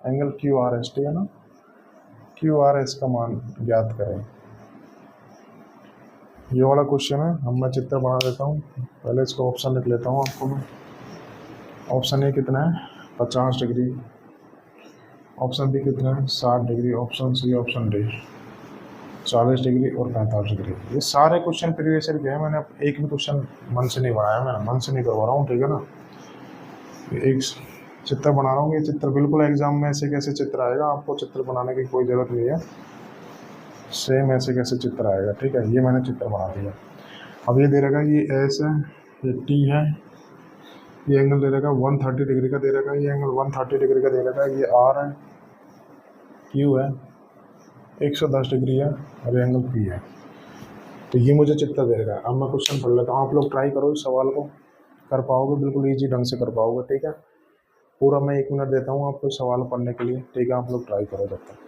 angle Q R S T है ना, क्यू आर एस का मान ज्ञात करें। ये वाला क्वेश्चन है, हम मैं चित्र बना देता हूँ, पहले इसको ऑप्शन लिख लेता हूँ आपको मैं। ऑप्शन ए कितना है, 50 डिग्री, ऑप्शन बी कितना है, 60 degree, option C, option D 40 degree और 45 डिग्री। ये सारे क्वेश्चन प्रीवियस ईयर के हैं, मैंने एक भी क्वेश्चन मन से नहीं बनाया, मैंने मन से नहीं करवा रहा हूँ, ठीक है ना। एक चित्र बना रहा हूँ, ये चित्र बिल्कुल एग्जाम में ऐसे कैसे चित्र आएगा, आपको चित्र बनाने की कोई ज़रूरत नहीं है, सेम ऐसे कैसे चित्र आएगा, ठीक है। ये मैंने चित्र बना दिया। अब ये दे रखा है, ये एस है, ये टी है, ये एंगल दे रखा 130 डिग्री का दे रखा है, ये एंगल 130 डिग्री का दे रखा है, ये आर है, क्यू है, 110 डिग्री है और ये एंगल पी है। तो ये मुझे चित्र दे रखा है। अब मैं क्वेश्चन पढ़ लेता हूँ, आप लोग ट्राई करो इस सवाल को, कर पाओगे, बिल्कुल ईजी ढंग से कर पाओगे, ठीक है। पूरा मैं 1 मिनट देता हूँ आपको सवाल पढ़ने के लिए, ठीक है, आप लोग ट्राई करो जब तक।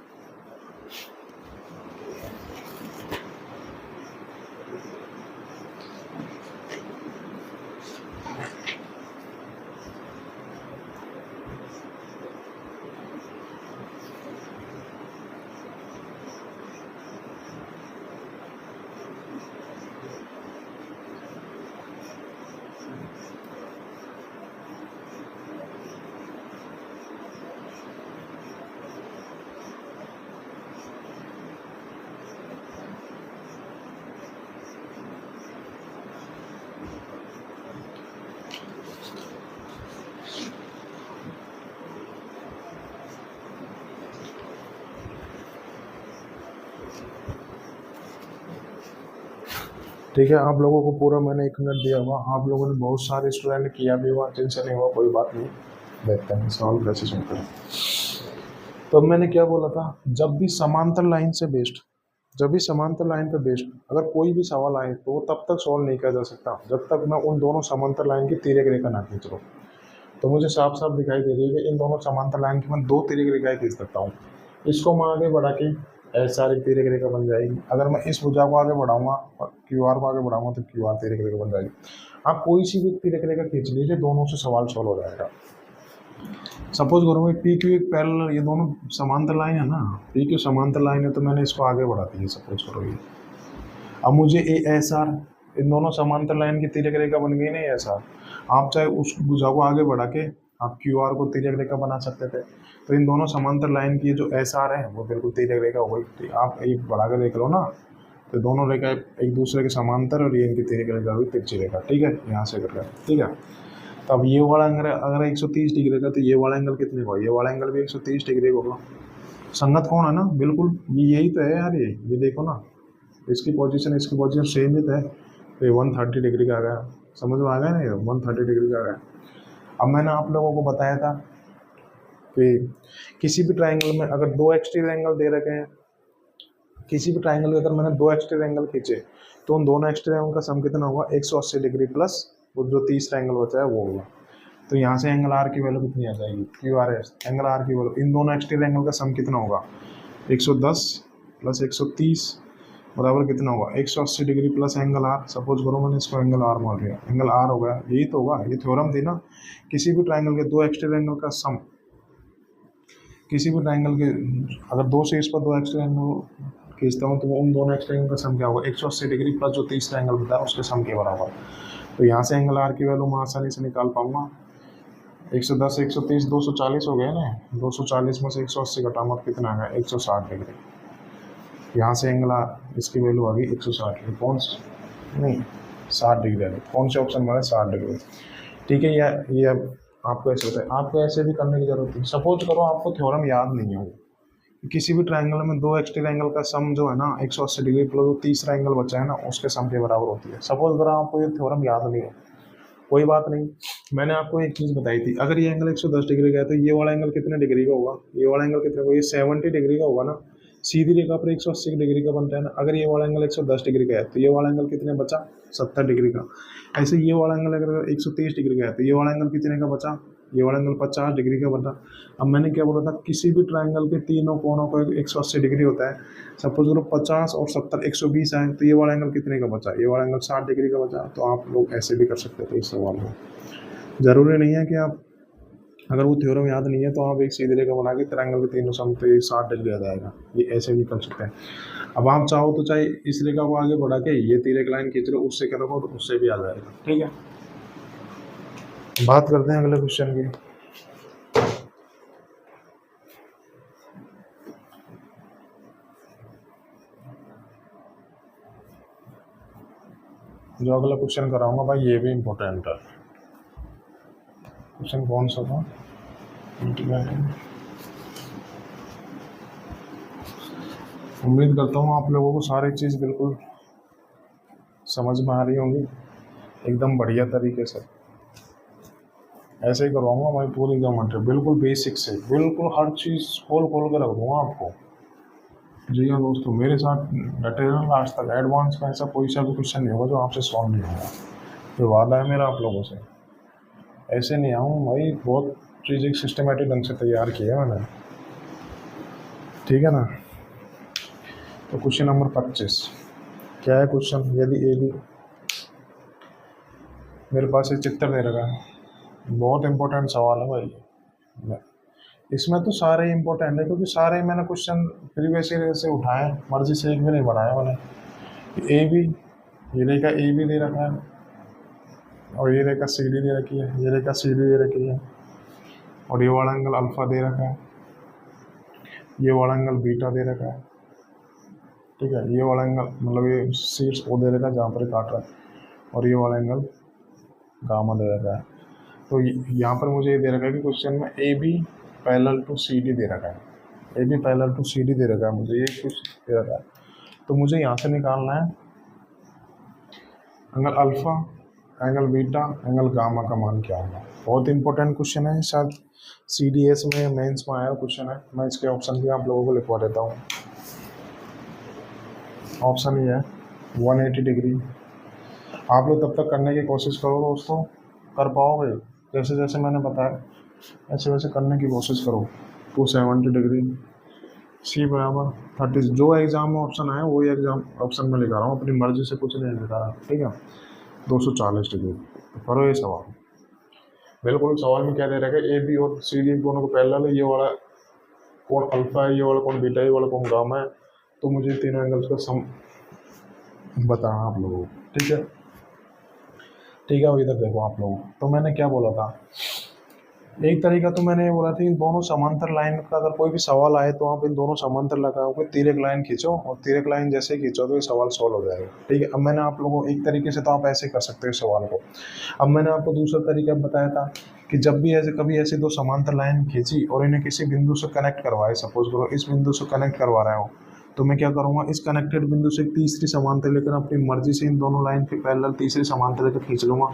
ठीक है, आप लोगों को पूरा मैंने 1 मिनट दिया हुआ, आप लोगों ने बहुत सारे स्टूडेंट किया भी हुआ, टेंशन नहीं हुआ, कोई बात नहीं, देखते हैं सवाल कैसे चलते हैं। तो मैंने क्या बोला था, जब भी समांतर लाइन से बेस्ड, जब भी समांतर लाइन पे बेस्ड अगर कोई भी सवाल आए तो वो तब तक सॉल्व नहीं किया जा सकता जब तक मैं उन दोनों समांतर लाइन की तिर्यक रेखा ना खींच लूँ। तो मुझे साफ साफ दिखाई दे रही है कि इन दोनों समांतर लाइन की मैं 2 तिर्यक रेखाएं खींच सकता हूँ। इसको मैं आगे बढ़ा के ऐसा एक तिर्यक रेखा बन जाएगी। अगर मैं इस भुजा को आगे बढ़ाऊंगा और क्यू आर को आगे बढ़ाऊंगा तो क्यू आर तिर्यक रेखा बन जाएगी। आप कोई सी भी तिर्यक रेखा खींच लीजिए, दोनों से सवाल सॉल्व हो जाएगा। सपोज करो मैं पी क्यू एक पैरेलल, ये दोनों समांतर लाइन है ना, पी क्यू समांतर लाइन है तो मैंने इसको आगे बढ़ा दी, सपोज करो ये। अब मुझे ए एस आर, इन दोनों समांतर लाइन की तिर्यक रेखा बन गई नहीं एस आर। आप चाहे उस भुजा को आगे बढ़ा के आप क्यू आर को तिर्यक रेखा बना सकते थे। तो इन दोनों समांतर लाइन की जो एस आर है वो बिल्कुल तिर्यक रेखा हो गई। आप एक बढ़ा के देख लो ना, तो दोनों रेखा एक दूसरे के समांतर और ये इनकी तिर्यक रेखा हुई तिरछी रेखा, ठीक है, यहाँ से कर रहे हैं, ठीक है। तो अब ये वाला एंगल अगर 130 डिग्री का तो ये वाला एंगल कितने का, ये वाला एंगल भी 130 डिग्री का होगा। संगत कौन है ना, बिल्कुल यही तो है यार, ये देखो ना, इसकी पोजीशन सेम ही तो है। तो ये 130 डिग्री का आ गया, समझ में आ गया ना, ये 130 डिग्री का आ गया। अब मैंने आप लोगों को बताया था कि किसी भी ट्राइंगल में अगर 2 एक्सट्रीम एंगल दे रखे हैं, किसी भी ट्राइंगल में अगर मैंने 2 एक्सट्रीम एंगल खींचे तो उन दोनों एक्सट्रीम एंगल का सम कितना होगा, 180 डिग्री प्लस वो जो तीसरा एंगल बचा है वो होगा। तो यहाँ से एंगल आर की वैल्यू कितनी आ जाएगी, Q R S, angle R की वैल्यू, इन दोनों एक्सट्रीम एंगल का सम कितना होगा, 110 प्लस 130 बराबर कितना होगा, 180 degree plus angle R. Suppose करो मैंने इसको एंगल आर मान लिया, एंगल आर हो गया, यही तो होगा, ये थ्योरम थी ना, किसी भी ट्राइंगल के 2 एक्सट्रीम एंगल का सम, किसी भी ट्राइंगल के अगर 2 से इस पर 2 एक्सट्रीम एंगल खींचता हूँ तो उन दोनों एक्सट्रीम एंगल का सम क्या होगा, 180 डिग्री प्लस जो तीसरा एंगल होता है उसके सम के बराबर। तो यहाँ से एंगल आर की वैल्यू मैं आसानी से निकाल पाऊंगा, 110 130 240 हो गया ना, 240 में से 180 घटाऊंगा तो कितना आ गया, 160 डिग्री। यहाँ से एंगल आर इसकी वैल्यू आ गई 160 डिग्री, कौन नहीं 60 डिग्री आ गई, कौन से ऑप्शन में है 60 डिग्री, ठीक है। ये अब आपको ऐसे होता है, आपको ऐसे भी करने की जरूरत है। सपोज करो आपको थ्योरम याद नहीं हो, किसी भी ट्राइंगल में 2 एक्सट्रीम एंगल का सम जो है ना 180 डिग्री प्लस जो तीसरा एंगल बचा है ना उसके सम के बराबर होती है। सपोज करो आपको ये थ्योरम याद नहीं हो, कोई बात नहीं, मैंने आपको एक चीज़ बताई थी, अगर ये एंगल 110 डिग्री का है तो ये वाला एंगल कितने डिग्री का होगा, ये वाला एंगल कितने का, ये 70 डिग्री का होगा ना, सीधी रेखा पर 180 डिग्री का बनता है ना। अगर ये वाला एंगल 110 डिग्री का है तो ये वाला एंगल कितने बचा, 70 डिग्री का। ऐसे ये वाला एंगल अगर 130 डिग्री का है तो ये वाला एंगल कितने का बचा, ये वाला एंगल 50 डिग्री का बना। अब मैंने क्या बोला था, किसी भी ट्राइंगल के तीनों कोनों का 180 डिग्री होता है। सपोज करो 50 और 70 120 आए तो ये वाला एंगल कितने का बचा, ये वाला एंगल 60 डिग्री का बचा। तो आप लोग ऐसे भी कर सकते थे इस सवाल में, ज़रूरी नहीं है कि आप, अगर वो थ्योरम याद नहीं है तो आप एक सीधी रेखा बना के ट्रायंगल के तीनों सम पे 60 डिग्री आ जाएगा, ये ऐसे भी कर सकते हैं। अब आप चाहो तो चाहे इस रेखा को आगे बढ़ा के ये तिर्यक लाइन खींच लो, उससे करोगे तो उससे भी आ जाएगा, ठीक है। बात करते हैं अगले क्वेश्चन की। जो अगला क्वेश्चन कराऊंगा भाई ये भी इम्पोर्टेंट है। क्वेश्चन कौन सा था, उम्मीद करता हूँ आप लोगों को सारी चीज़ बिल्कुल समझ में आ रही होंगी एकदम बढ़िया तरीके से। ऐसे ही करवाऊंगा भाई पूरी ज्योमेट्री, बिल्कुल बेसिक से, बिल्कुल हर चीज़ खोल खोल के रख दूंगा आपको। जी हाँ दोस्तों, मेरे साथ डटे रहना लास्ट तक। एडवांस में ऐसा कोई सा भी क्वेश्चन नहीं होगा जो आपसे सॉल्व नहीं होगा, ये वादा है मेरा आप लोगों से। ऐसे नहीं आऊँ भाई, बहुत चीज़ें सिस्टमेटिक ढंग से तैयार किया है मैंने, ठीक है ना। तो क्वेश्चन नंबर 25 क्या है क्वेश्चन, यदि ए बी, मेरे पास ये चित्र दे रखा है, बहुत इंपॉर्टेंट सवाल है भाई। इसमें तो सारे इंपॉर्टेंट है क्योंकि सारे मैंने क्वेश्चन प्रीवियस ईयर से उठाए, मर्जी से एक भी नहीं बनाया मैंने। ए बी, ये रेखा ए बी दे रखा है, और ये रेखा सी डी दे रखी है, ये रेखा सी डी दे रखी है, और ये वाला एंगल अल्फा दे रखा है, ये वाला एंगल बीटा दे रखा है, ठीक है। ये वाला एंगल मतलब ये शीर्ष ओ दे रखा है जहाँ पर काट रहा है, और ये वाला एंगल गामा दे रखा है। तो यहाँ पर मुझे ये दे रखा है कि क्वेश्चन में A B parallel to C D दे रखा है, A B parallel to C D दे रखा है, मुझे ये कुछ दे रखा है। तो मुझे यहाँ से निकालना है angle alpha, angle beta, angle gamma का मान क्या होगा। बहुत इंपॉर्टेंट क्वेश्चन है, शायद सी डी एस में मेंस में आया क्वेश्चन है। मैं इसके ऑप्शन भी आप लोगों को लिखवा देता हूँ। ऑप्शन ये है 180 डिग्री। आप लोग तब तक करने की कोशिश करो दोस्तों, कर पाओगे, जैसे जैसे मैंने बताया ऐसे वैसे करने की कोशिश करो। 270 डिग्री, सी बराबर 30, जो एग्जाम में ऑप्शन आया वही एग्जाम ऑप्शन में लिखा रहा हूँ, अपनी मर्जी से कुछ नहीं लिखा रहा, ठीक है। 240 डिग्री। तो करो ये सवाल, बिल्कुल सवाल में क्या दे रखा है, ए बी और सी डी दोनों को पैरेलल है, ये वाला कौन अल्फा है, ये वाला कौन बीटा है, ये वाला कौन गामा है। तो मुझे तीनों एंगल्स का सम बताना आप लोगों को, ठीक है। ठीक है, अब इधर देखो आप लोग, तो मैंने क्या बोला था, एक तरीका तो मैंने ये बोला था इन दोनों समांतर लाइन का अगर कोई भी सवाल आए तो आप इन दोनों समांतर लगाओगे, तिरक लाइन खींचो, और तिरक लाइन जैसे खींचो तो ये सवाल सॉल्व हो जाएगा, ठीक है। अब मैंने आप लोगों को एक तरीके से तो आप ऐसे कर सकते हो सवाल को। अब मैंने आपको दूसरा तरीका बताया था कि जब भी ऐसे कभी ऐसी दो समांतर लाइन खींची और इन्हें किसी बिंदु से कनेक्ट करवाए, सपोज करो इस बिंदु से कनेक्ट करवा रहे हो, तो मैं क्या करूँगा, इस कनेक्टेड बिंदु से तीसरी समांतर लेकर अपनी मर्जी से इन दोनों लाइन के पैरेलल तीसरी समांतर लेकर खींच लूँगा।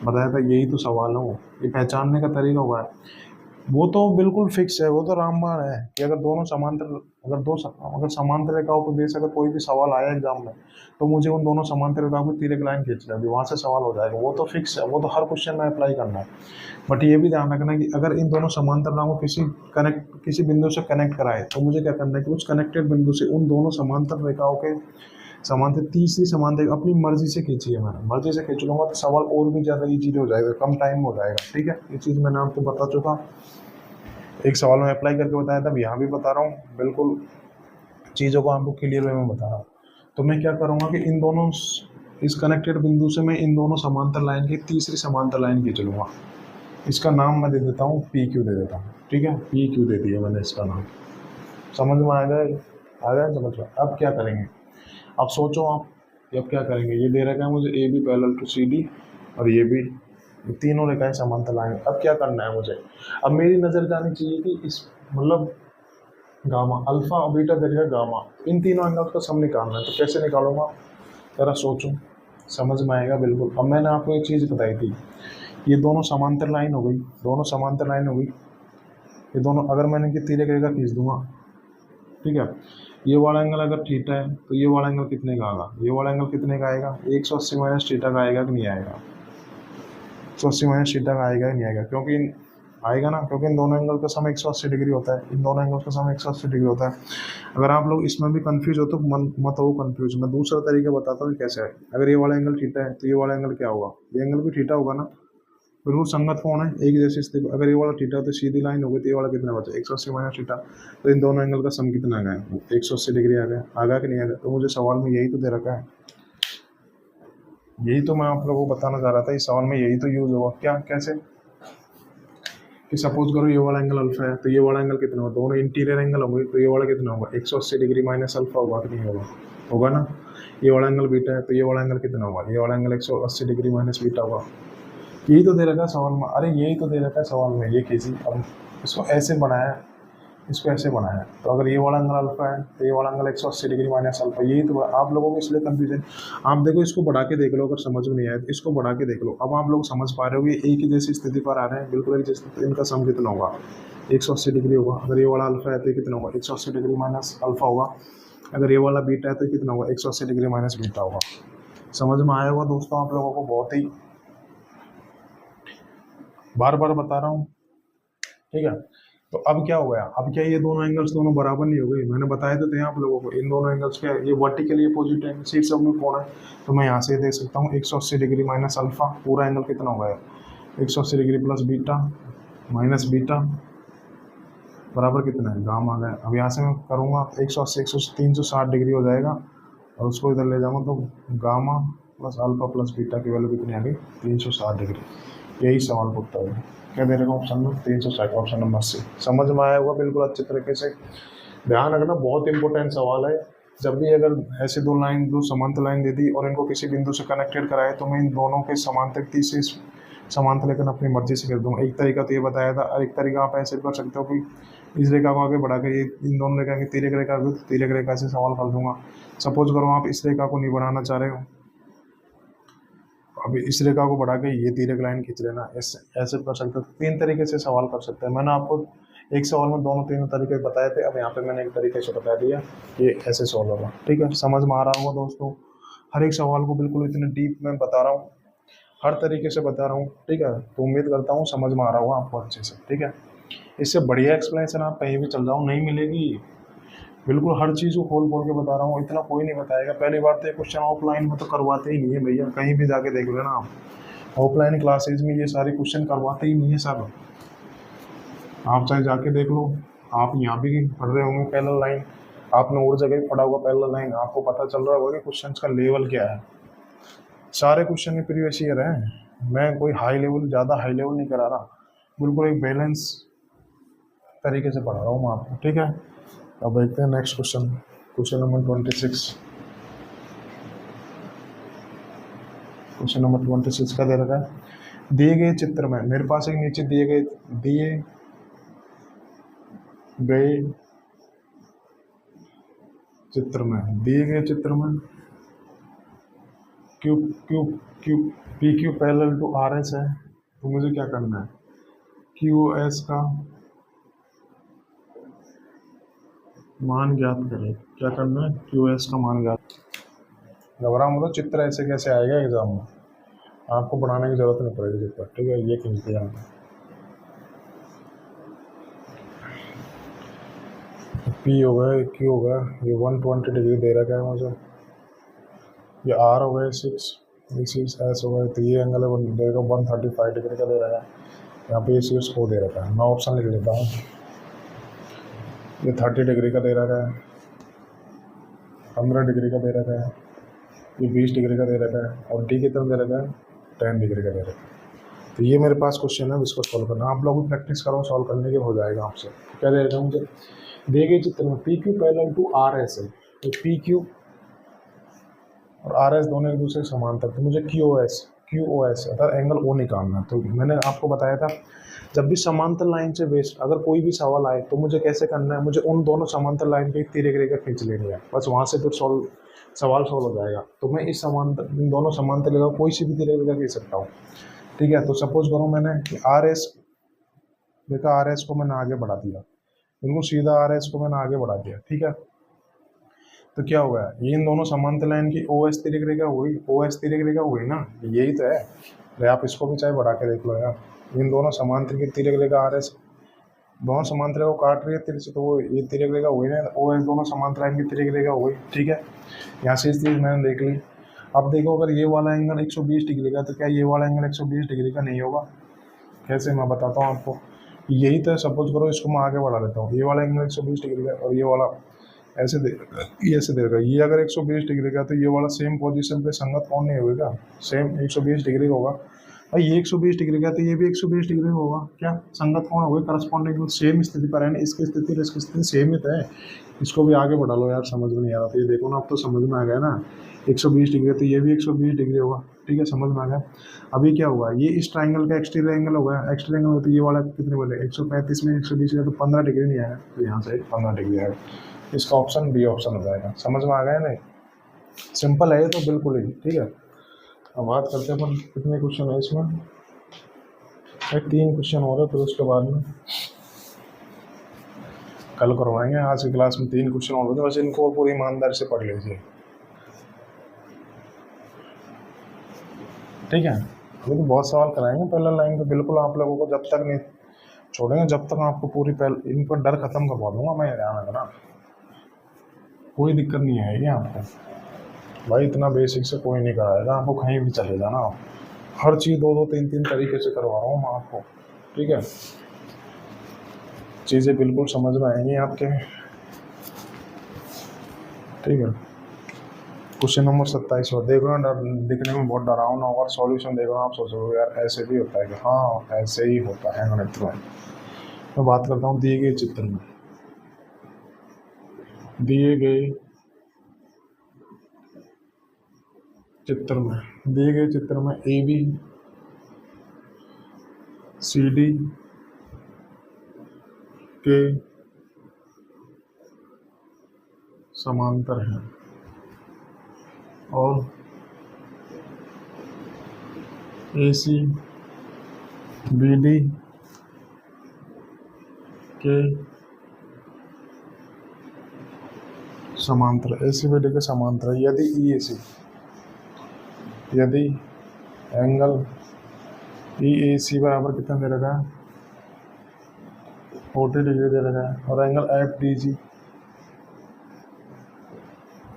बताया था, यही तो सवाल है, ये पहचानने का तरीका हुआ है। वो तो बिल्कुल फिक्स है, वो तो रामबाण है कि अगर दोनों समांतर, अगर समांतर रेखाओं को बेस अगर कोई भी सवाल आया एग्जाम में तो मुझे उन दोनों समांतर रेखाओं की तिरक लाइन खींच लेगी, वहाँ से सवाल हो जाएगा। वो तो फिक्स है, वो तो हर क्वेश्चन में अप्लाई करना है। बट ये भी ध्यान रखना कि अगर इन दोनों समांतर रेखाओं को किसी बिंदु से कनेक्ट कराए तो मुझे क्या करना है कि उस कनेक्टेड बिंदु से उन दोनों समांतर रेखाओं के समांतर तीसरी समांतर अपनी मर्जी से खींची है, मैंने मर्जी से खींच लूँगा तो सवाल और भी ज़्यादा ईजी हो जाएगा, कम टाइम हो जाएगा, ठीक है। ये चीज़ मैंने आपको बता चुका, एक सवाल में अप्लाई करके बताया था, यहाँ भी बता रहा हूँ, बिल्कुल चीज़ों को आपको क्लियर वे में बता रहा हूँ। तो मैं क्या करूँगा कि इन दोनों इस कनेक्टेड बिंदु से मैं इन दोनों समांतर लाइन की तीसरी समांतर लाइन खींच लूँगा। इसका नाम मैं दे देता हूँ पी क्यू दे देता हूँ, ठीक है। पी क्यू दे दिया मैंने इसका नाम, समझ में आ गया समझ में। अब क्या करेंगे, अब सोचो आप, अब क्या करेंगे, ये दे रखा है मुझे A B parallel to C D, और ये भी, तीनों रेखाएं समांतर लाइन। अब क्या करना है मुझे, अब मेरी नज़र जानी चाहिए कि इस मतलब गामा अल्फा और बीटा दे रखा है गामा, इन तीनों एंगल्स का सम निकालना है। तो कैसे निकालूंगा, जरा सोचो, समझ में आएगा बिल्कुल। अब मैंने आपको एक चीज़ बताई थी, ये दोनों समांतर लाइन हो गई, दोनों समांतर लाइन हो गई, ये दोनों अगर मैंने इनकी तिरक रेखा खींच दूंगा, ठीक है। ये वाला एंगल अगर थीटा है तो ये वाला एंगल कितने का आएगा, ये वाला एंगल कितने का आएगा, 180 माइनस थीटा का आएगा कि नहीं आएगा, 180 माइनस थीटा का आएगा कि नहीं आएगा, क्योंकि आएगा ना, क्योंकि इन दोनों एंगल का सम 180 डिग्री होता है, इन दोनों एंगल का सम 180 डिग्री होता है। अगर आप लोग इसमें भी कंफ्यूज हो तो मत हो कंफ्यूज, मैं दूसरा तरीका बताता हूँ कैसे है। अगर ये वाला एंगल थीटा है तो ये वाला एंगल क्या होगा, ये एंगल भी थीटा होगा ना, बिल्कुल संगत कोण है, एक जैसी स्थिति। अगर ये वाला थीटा तो सीधी लाइन हो गई, तो ये वाला कितना बचा, 180 माइनस थीटा, तो इन दोनों एंगल का सम कितना आ गया, 180 डिग्री आ गया, आगा कि नहीं आ गया। तो मुझे सवाल में यही तो दे रखा है, यही तो मैं आप लोगों को बताना चाह रहा था, इस सवाल में यही तो यूज होगा। क्या, कैसे कि सपोज करो ये वाला एंगल अल्फा है, तो ये वाला एंगल कितना होगा, दोनों इंटीरियर एंगल होंगे, तो ये वाला कितना होगा, 180 डिग्री माइनस अल्फा होगा कि नहीं होगा, होगा ना। ये वाला एंगल बीटा है तो ये वाला एंगल कितना होगा, ये वाला एंगल 180 डिग्री माइनस बीटा होगा। यही तो दे रखा है सवाल में, अरे यही तो दे रखा है सवाल में, ये कीजिए। अब इसको ऐसे बनाया इसको ऐसे बनाया है। तो अगर ये वाला एंगल अल्फा है तो ये वाला एंगल 180 डिग्री माइनस अल्फा। यही तो आप लोगों को इसलिए कंफ्यूजन। आप देखो इसको बढ़ा के देख लो, अगर समझ में नहीं आया तो इसको बढ़ा के देख लो। अब आप लोग समझ पा रहे हो कि एक ही जैसी स्थिति पर आ रहे हैं, बिल्कुल एक जैसी। तो इनका सम कितना होगा? 180 डिग्री होगा। अगर ये वाला अल्फा है तो ये कितना होगा? 180 डिग्री माइनस अल्फा होगा। अगर ये वाला बीटा है तो कितना होगा? 180 डिग्री माइनस बीटा होगा। समझ में आया होगा दोस्तों आप लोगों को? बहुत ही बार बार बता रहा हूँ, ठीक है। तो अब क्या हो गया? अब क्या ये दोनों एंगल्स दोनों बराबर नहीं हो गए? मैंने बताया तो थे आप लोगों को, इन दोनों एंगल्स क्या है, ये वर्टिकली अपोजिट एंगल शीर्ष में कोण है। तो मैं यहाँ से देख सकता हूँ 180 डिग्री माइनस अल्फा, पूरा एंगल कितना हो गया? 180 degree plus beta minus beta बराबर कितना है? गामा आ गया। अब यहाँ से मैं करूँगा 180 180 360 डिग्री हो जाएगा, और उसको इधर ले जाऊँगा तो gamma plus alpha plus beta की वैल्यू कितनी आ गई? 360 डिग्री। यही सवाल पूछता है। क्या दे रहेगा ऑप्शन में? 360, ऑप्शन नंबर सी। समझ में आया होगा बिल्कुल अच्छे तरीके से। ध्यान रखना, बहुत इंपॉर्टेंट सवाल है। जब भी अगर ऐसे दो समांतर लाइन दे दी और इनको किसी बिंदु से कनेक्टेड कराए, तो मैं इन दोनों के समांतर से समांतर लेकर अपनी मर्जी से कर दूंगा। एक तरीका तो ये बताया था, और एक तरीका आप ऐसे कर सकते हो कि इस रेखा को आगे बढ़ा कर ये इन दोनों रेखा की तिर्यक रेखा तो तिर्यक रेखा से सवाल कर दूंगा। सपोज करो आप इस रेखा को नहीं बढ़ाना चाह रहे हो, अभी इस रेखा को बढ़ा के ये तिर्यक लाइन खींच लेना, ऐसे कर सकते हो। तीन तरीके से सवाल कर सकते हैं। मैंने आपको एक सवाल में दोनों तीनों तरीके बताए थे, अब यहाँ पे मैंने एक तरीके से बता दिया, ये ऐसे सॉल्व होगा। ठीक है, समझ में आ रहा होगा दोस्तों? हर एक सवाल को बिल्कुल इतने डीप में बता रहा हूँ, हर तरीके से बता रहा हूँ। ठीक है, तो उम्मीद करता हूँ समझ में आ रहा होगा आपको अच्छे से। ठीक है, इससे बढ़िया एक्सप्लेनेशन आप कहीं भी चल जाओ नहीं मिलेगी। बिल्कुल हर चीज़ को खोल खोल के बता रहा हूँ, इतना कोई नहीं बताएगा। पहली बार तो ये क्वेश्चन ऑफलाइन में तो करवाते ही नहीं है भैया, कहीं भी जाके देख लेना आप। ऑफलाइन क्लासेज में ये सारे क्वेश्चन करवाते ही नहीं है सर। आप चाहे जाके देख लो, आप यहाँ भी पढ़ रहे होंगे पैरेलल लाइन, आपने और जगह पढ़ा होगा पैरेलल लाइन, आपको पता चल रहा होगा कि क्वेश्चन का लेवल क्या है। सारे क्वेश्चन के प्रीवियस ईयर हैं। मैं कोई हाई लेवल, ज़्यादा हाई लेवल नहीं करा रहा, बिल्कुल एक बैलेंस तरीके से पढ़ा रहा हूँ मैं आपको। ठीक है, अब देखते हैं next question, question number 26। Question number 26 का दे रखा है, दिए गए चित्र में, मेरे पास एक नीचे दिए गए चित्र में P Q parallel to R S है। तो मुझे क्या करना है? क्यू एस का मान ज्ञात करें। क्या करना है? क्यू एस का मान ज्ञात। घबरा मतलब, चित्र ऐसे कैसे आएगा एग्जाम में, आपको बनाने की जरूरत नहीं पड़ेगी चित्र। ठीक है, ये खींच दिया हमने, पी हो गया, क्यू हो गया, ये 120 डिग्री दे रखा है मुझे, ये आर हो गया 6, ये 6 एस हो गया, तो ये एंगल है देगा 135 डिग्री का दे रहा है। यहाँ पे ये 6 को दे रखा है, मैं ऑप्शन लिख लेता हूँ। ये 30 डिग्री का दे रखा है, 15 डिग्री का दे रखा है, ये 20 डिग्री का दे रखा है, और डी की तरफ दे रखा है 10 डिग्री का दे रखा है। तो ये मेरे पास क्वेश्चन है, इसको सॉल्व करना। आप लोग प्रैक्टिस करो, सॉल्व करने के हो जाएगा आपसे। क्या दे रखा है मुझे? दिए गए चित्र में P Q parallel to R S है, तो पी क्यू और आर एस दोनों एक दूसरे के समांतर, तो मुझे क्यू ओ एस अर्थात एंगल ओ निकालना। तो मैंने आपको बताया था, जब भी समांतर लाइन से बेस्ड अगर कोई भी सवाल आए तो मुझे कैसे करना है, मुझे उन दोनों समांतर लाइन की तिर्यक रेखा खींच लेनी है, बस वहाँ से फिर सवाल सॉल्व हो जाएगा। तो मैं इन दोनों समांतर रेखा कोई सी भी तिर्यक रेखा खींच सकता हूँ। ठीक है, तो सपोज करो मैंने कि आर एस को मैंने आगे बढ़ा दिया, बिल्कुल सीधा आर एस को मैंने आगे बढ़ा दिया। ठीक है, तो क्या हो गया? ये इन दोनों समांतर लाइन की ओ एस तिर्यक रेखा हुई, ओ एस तिर्यक रेखा हुई ना, यही तो है। अरे आप इसको भी चाहे बढ़ा के देख लो यार, इन दोनों समांतर की तिर्यक रेखा आर एस दोनों समांतर को काट रही है तिरछे से, तो वो ये तिर्यक रेखा हुई ना, ओ एस दोनों समांतर लाइन की तिर्यक रेखा हुई। ठीक है, यहाँ से इस चीज़ मैंने देख ली। अब देखो, अगर ये वाला एंगल 120 डिग्री का, तो क्या ये वाला एंगल 120 डिग्री का नहीं होगा? कैसे, मैं बताता हूँ आपको। यही तो है, सपोज करो इसको मैं आगे बढ़ा लेता हूँ, ये वाला एंगल 120 डिग्री का और ये वाला ऐसे देगा। ये अगर 120 डिग्री का, तो ये वाला सेम पोजीशन पे संगत कोण नहीं होगा, सेम 120 डिग्री का होगा। और ये 120 डिग्री का, तो ये भी 120 डिग्री होगा। क्या संगत कोण होगा? करस्पॉन्डिंग सेम स्थिति पर है ना, इसकी स्थिति और इसकी स्थिति सेम ही तो है। इसको भी आगे बढ़ा लो यार, समझ में नहीं आ रहा। तो ये देखो ना, अब तो समझ में आ गया ना, 120 डिग्री तो ये भी 120 डिग्री होगा। ठीक है, समझ में आ गया। अभी क्या हुआ, ये इस ट्राइंगल का एक्सटीरियर एंगल हो गया, एक्सटीरियर एंगल होता है ये वाला कितने बोले 135 में 120 है तो 15 डिग्री नहीं आएगा, तो यहाँ से 15 डिग्री आएगा। इसका ऑप्शन बी ऑप्शन हो जाएगा। समझ में आ गया नहीं? सिंपल है ये तो बिल्कुल ही। ठीक है, अब बात करते हैं अपन कितने क्वेश्चन है इसमें। 3 क्वेश्चन हो रहे, फिर उसके बाद में कल करवाएंगे। आज की क्लास में 3 क्वेश्चन और होते हैं, बस इनको पूरी ईमानदारी से पढ़ लीजिए। ठीक है, अभी तो बहुत सवाल कराएंगे पहला लाइन पे, बिल्कुल आप लोगों को जब तक नहीं छोड़ेंगे, जब तक आपको पूरी इन पर डर खत्म करवा दूंगा मैं, ध्यान रखना, कोई दिक्कत नहीं आएगी आपको भाई। इतना बेसिक से कोई नहीं कराएगा आपको, कहीं भी चले जाना आप। हर चीज़ 2-2 3-3 तरीके से करवा रहा हूँ मैं आपको। ठीक है, चीज़ें बिल्कुल समझ में आएंगी आपके। ठीक है, क्वेश्चन नंबर 27 हो, देखो ना, दिखने में बहुत डरावना होगा, सॉल्यूशन देखो आप सोचोगे यार ऐसे भी होता है कि हाँ ऐसे ही होता है गणित में। मैं बात करता हूँ दिए गए चित्र में, दिए गए चित्र में ए बी सी डी के समांतर हैं और ए सी बी डी के समांतर, ए सी बी डी के समांतर। यदि एंगल ई ए सी बराबर कितना दे रखा है 40 डिग्री दे रखा है, और एंगल एफ डी जी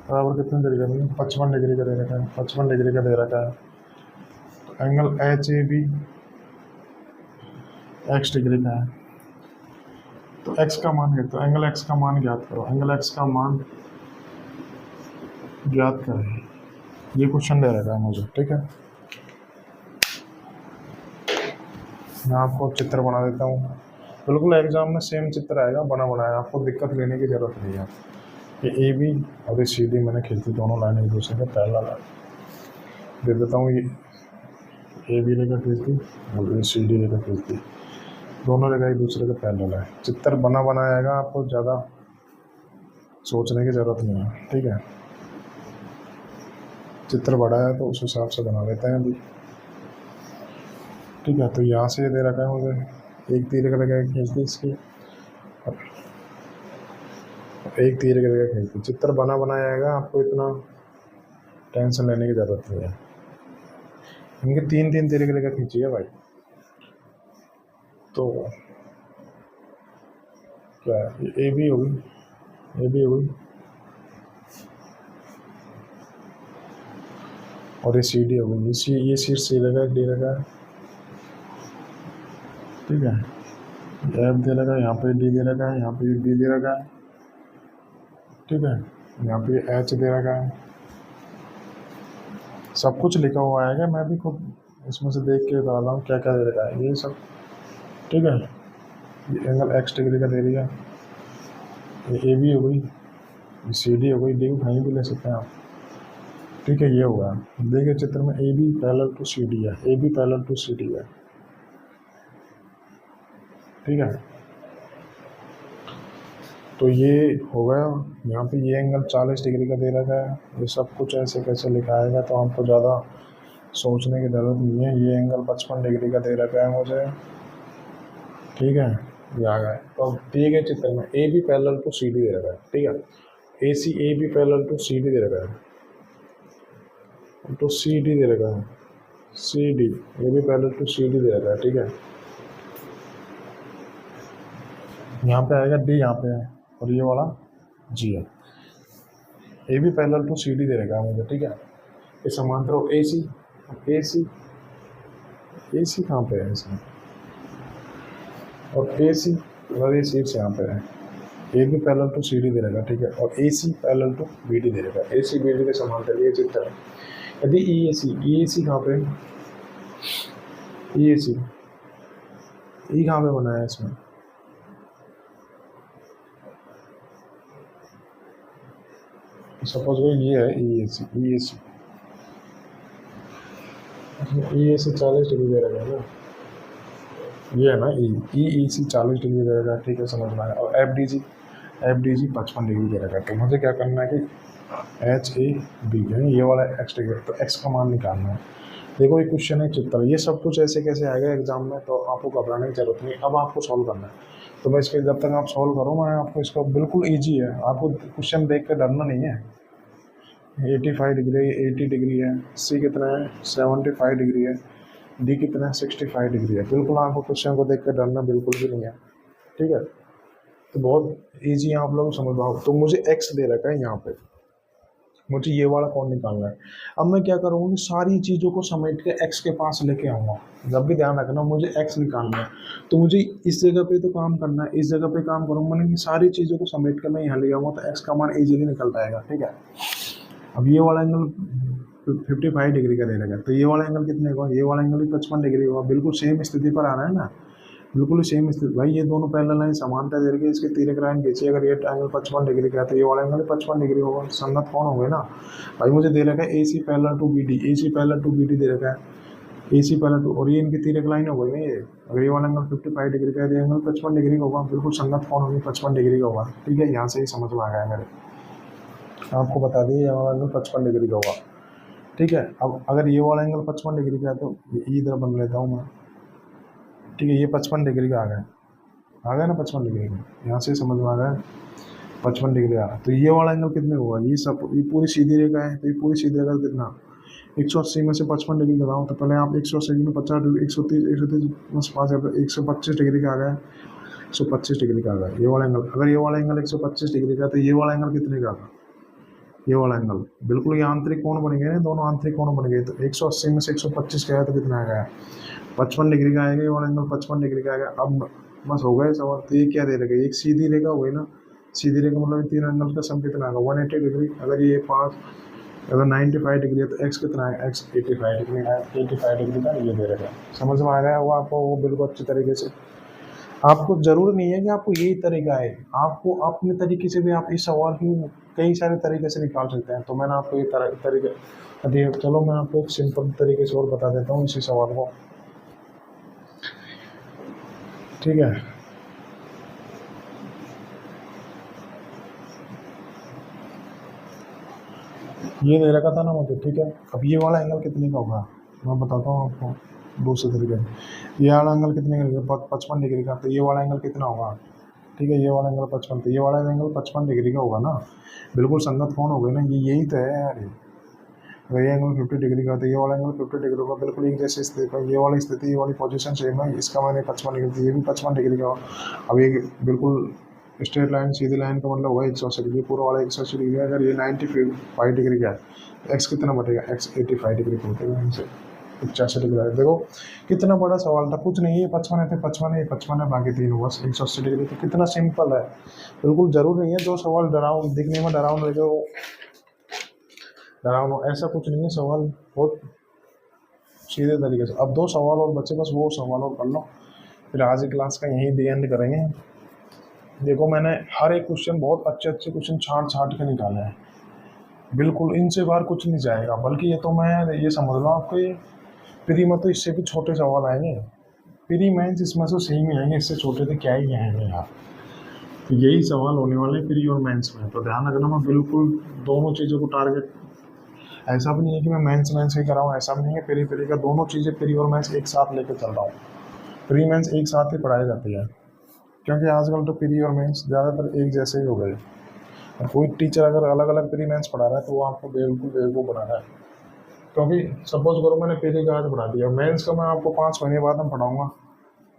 बराबर कितना दे रखा है 55 डिग्री का दे रखा है, 55 डिग्री का दे रखा है। तो angle H A B X degree का है, तो एक्स का मान है, तो एंगल एक्स का मान ज्ञात करो, एंगल एक्स का मान ज्ञात करें। ये क्वेश्चन दे रखा है मुझे। ठीक है, मैं आपको चित्र बना देता हूँ, बिल्कुल एग्जाम में सेम चित्र आएगा बना बनाया, आपको दिक्कत लेने की ज़रूरत नहीं है। ये ए बी और ये सी डी मैंने खींची, दोनों लाइन एक दूसरे के पैरेलल दे देता हूँ। ये ए बी रेखा खींच दी और ये सी डी रेखा खींच दी, दोनों रेखा एक दूसरे के पैरेलल है। चित्र बना बनाएगा, आपको ज़्यादा सोचने की ज़रूरत नहीं है। ठीक है, चित्र बड़ा है तो उस हिसाब से बना लेते हैं अभी। ठीक है, तो यहाँ से दे रखा है मुझे, एक तीर का रेखा खींच दी इसकी, एक तीर का रेखा खींच दी। चित्र बना बनाया आएगा, आपको इतना टेंशन लेने की ज़रूरत नहीं है। इनके 3-3 तीर की रेखा खींची है भाई, तो क्या ए बी होगी, ए बी होगी और ये सी डी होगी, ये सी सी लगा डी लगा। ठीक है, एफ दे लगा, यहाँ पे डी दे रखा है, यहाँ पे डी दे रखा है। ठीक है, यहाँ पे एच दे रखा है, सब कुछ लिखा हुआ है। मैं भी खुद इसमें से देख के बता रहा हूँ क्या क्या दे रखा है ये सब। ठीक है, ये एंगल एक्स डिग्री का दे दिया, ये ए बी हो गई, ये सी डी हो गई, डी को कहीं भी ले सकते हैं आप। ठीक है, ये होगा देखिए चित्र में A B parallel to C D है, A B parallel to C D है। ठीक है, तो ये हो गया। यहाँ पे ये एंगल 40 डिग्री का दे रखा है, ये सब कुछ ऐसे कैसे लिखा आएगा तो आपको ज़्यादा सोचने की ज़रूरत नहीं है। ये एंगल 55 डिग्री का दे रखा है मुझे। ठीक है, ये आ गया। तो अब दिए गए चित्र में A B parallel to C D दे रखा है। ठीक है, A C A B parallel to C D दे रखा है, तो सी डी दे रखा है, C D A B parallel to C D दे रखा है। ठीक है, यहाँ पे आएगा डी, यहाँ पे है, और ये वाला जी है। A B parallel to C D दे रखा है मुझे। ठीक है, ये समांतर हो ए सी, ए सी कहाँ पे है इसमें, और ए सी और ये सी यहाँ पे है। A B parallel to C D दे रखा है। ठीक है, और A C parallel to B D दे रखा है, ए सी बी डी के समांतर ये चित्र है। यदि ई ए सी कहाँ पे, ई ए सी ई कहाँ पे बना है इसमें, सपोज ये है ई ए सी ई ए सी 40 डिग्री दे रखा है ना, ये है ना ई सी 40 डिग्री दे रखा है, ठीक है समझ में आया। और एफ डी जी 55 डिग्री दे रखा है। तो मुझे क्या करना है कि एच ए बी है ये वाला एक्स डिग्री, तो एक्स का मान निकालना है। देखो ये क्वेश्चन है चित्र, ये सब कुछ ऐसे कैसे आएगा एग्जाम में, तो आपको घबराने की जरूरत नहीं, अब आपको सॉल्व करना है। तो मैं इसके जब तक आप सॉल्व करो, मैं आपको इसका बिल्कुल ईजी है, आपको क्वेश्चन देख कर डरना नहीं है। 85 डिग्री, 80 डिग्री है, सी कितना है 75 डिग्री है, डी कितना है 65 डिग्री है। बिल्कुल आपको क्वेश्चन को देख कर डरना बिल्कुल भी नहीं है, ठीक है। तो बहुत ईजी है, आप लोग समझ पाओ। तो मुझे एक्स दे रखा है यहाँ पे, मुझे ये वाला कौन निकालना है। अब मैं क्या करूँगी, सारी चीज़ों को समेट के एक्स के पास लेके आऊँगा। जब भी ध्यान रखना, मुझे एक्स निकालना है, तो मुझे इस जगह पे तो काम करना है, इस जगह पे काम करूँगा, मैंने सारी चीज़ों को समेट कर मैं यहाँ ले आऊँगा, तो एक्स का मान ईजिली निकल जाएगा, ठीक है। अब ये वाला एंगल 55 डिग्री का दे रखा है, तो ये वाला एंगल कितने का, ये वाला एंगल भी 55 डिग्री होगा। बिल्कुल सेम स्थिति पर आ रहा है ना, बिल्कुल ही सेम स्थिति। भाई ये दोनों पैरेलल लाइन समानता दे रखी है, इसके तिरक लाइन खींची, अगर ये एंगल 55 डिग्री का है तो ये वाला एंगल 55 डिग्री होगा, संगत कौन हो गए ना। भाई मुझे दे रखा है A C parallel to B D, A C parallel to B D दे रखा है, ए सी पैरेलल टू, और ये इनकी तिरक लाइन हो गई ना ये। अगर ये वाला एंगल 55 डिग्री का है, एंगल 55 डिग्री का होगा, बिल्कुल संगत कौन होगी 55 डिग्री का होगा, ठीक है। यहाँ से ही समझ में आ गया मेरे, आपको बता दिए ये वाला एंगल 55 डिग्री का होगा, ठीक है। अब अगर ये वाला एंगल 55 डिग्री का है तो ये इधर बन लेता हूँ मैं, ठीक है। ये 55 डिग्री का आ गया ना 55 डिग्री का, यहाँ से समझ में आ गया 55 डिग्री आ रहा है। तो ये वाला एंगल कितने होगा, ये सब ये पूरी सीधी रेखा है, तो ये पूरी सीधी रेखा कितना 180 में से 55 डिग्री लगाओ, तो पहले आप 180 में 50 डिग्री, 130 5 125 डिग्री का आ गया, 125 डिग्री का आ गया ये वाला एंगल। अगर ये वाला एंगल 125 डिग्री का, तो ये वाला एंगल कितने का आगा, ये वाला एंगल बिल्कुल ये आंतरिक कोण बन गए ना, दोनों आंतरिक कोण बन गए। तो 180 में से 125 का है तो कितना आ गया 55 डिग्री का आएगा, ये वाला एंगल 55 डिग्री का आएगा। अब बस हो गए सवाल। तो ये क्या दे रखा है, एक सीधी रेखा हो गई ना, सीधी रेखा मतलब तीन एंगल का सम कितना आएगा 180 डिग्री। अगर ये 5 अगर 95 डिग्री है तो एक्स कितना है, एक्स 85 डिग्री है, 85 डिग्री का ये दे रखा है। समझ में आ गया वो आपको, वो बिल्कुल अच्छी तरीके से। आपको जरूर नहीं है कि आपको यही तरीका है, आपको अपने तरीके से भी आप इस सवाल की कई सारे तरीके से निकाल सकते हैं। तो मैंने आपको ये तरीका दिया, चलो मैं आपको एक सिंपल तरीके से और बता देता हूँ इसी सवाल को, ठीक है। ये दे रखा था ना मुझे, ठीक है। अब ये वाला एंगल कितने का होगा मैं बताता हूँ आपको दूसरे तरीके से। ये वाला एंगल कितने का, 55 डिग्री का, तो ये वाला एंगल कितना होगा, ठीक है। ये वाला एंगल 55, तो ये वाला एंगल 55 डिग्री का होगा ना, बिल्कुल संगत कौन हो गई ना, ये यही तो है यार। अगर ये एंगल 50 डिग्री का, तो ये वाला एंगल 50 डिग्री का, बिल्कुल एक जैसे स्थिति पर, ये वाली स्थिति, ये वाली पोजीशन सेम है। इसका मैंने 55 डिग्री, ये भी 55 डिग्री का। अब ये बिल्कुल स्ट्रेट लाइन सीधी लाइन का मतलब होगा 180 डिग्री, पूरा वाला 180 डिग्री है। अगर ये 95 डिग्री का है तो एक्स कितना बटेगा, एक्स 85 डिग्री बटेगा, इनसे 85 डिग्री है। देखो कितना बड़ा सवाल था, कुछ नहीं है 55 है, 55 है, 55 है, बाकी तीन बस 180 डिग्री। तो कितना सिंपल है, बिल्कुल जरूर नहीं है जो सवाल डराओ दिखने में डरावना लगे वो डरावना, ऐसा कुछ नहीं है। सवाल बहुत सीधे तरीके से। अब 2 सवाल और बच्चे, बस वो सवाल और कर लो, फिर आज की क्लास का यहीं दी एंड करेंगे। देखो मैंने हर एक क्वेश्चन बहुत अच्छे अच्छे क्वेश्चन छाट के निकाले हैं, बिल्कुल इनसे बाहर कुछ नहीं जाएगा। बल्कि ये तो मैं ये समझ लो आपको, ये प्री में तो इससे भी छोटे सवाल आएंगे, प्री मेंस इसमें से सही में आएंगे, इससे छोटे तो क्या ही आएंगे यार। तो यही सवाल होने वाले प्री और मेंस में, तो ध्यान रखना। मैं बिल्कुल दोनों चीज़ों को टारगेट, ऐसा भी नहीं है कि मैं मेंस ही कराऊँ, ऐसा भी नहीं है। प्री का दोनों चीज़ें प्री और मेंस एक साथ लेकर चल रहा हूँ। प्री मेंस एक साथ ही पढ़ाई जाती है, क्योंकि आजकल तो प्री और मेंस ज़्यादातर एक जैसे ही हो गए। और कोई टीचर अगर अलग अलग प्री मेंस पढ़ा रहा है तो वो आपको बेवकूफ़ बना रहा है। क्योंकि सपोज करो मैंने प्री का आज पढ़ा दिया, मेंस का मैं आपको 5 महीने बाद हम पढ़ाऊँगा,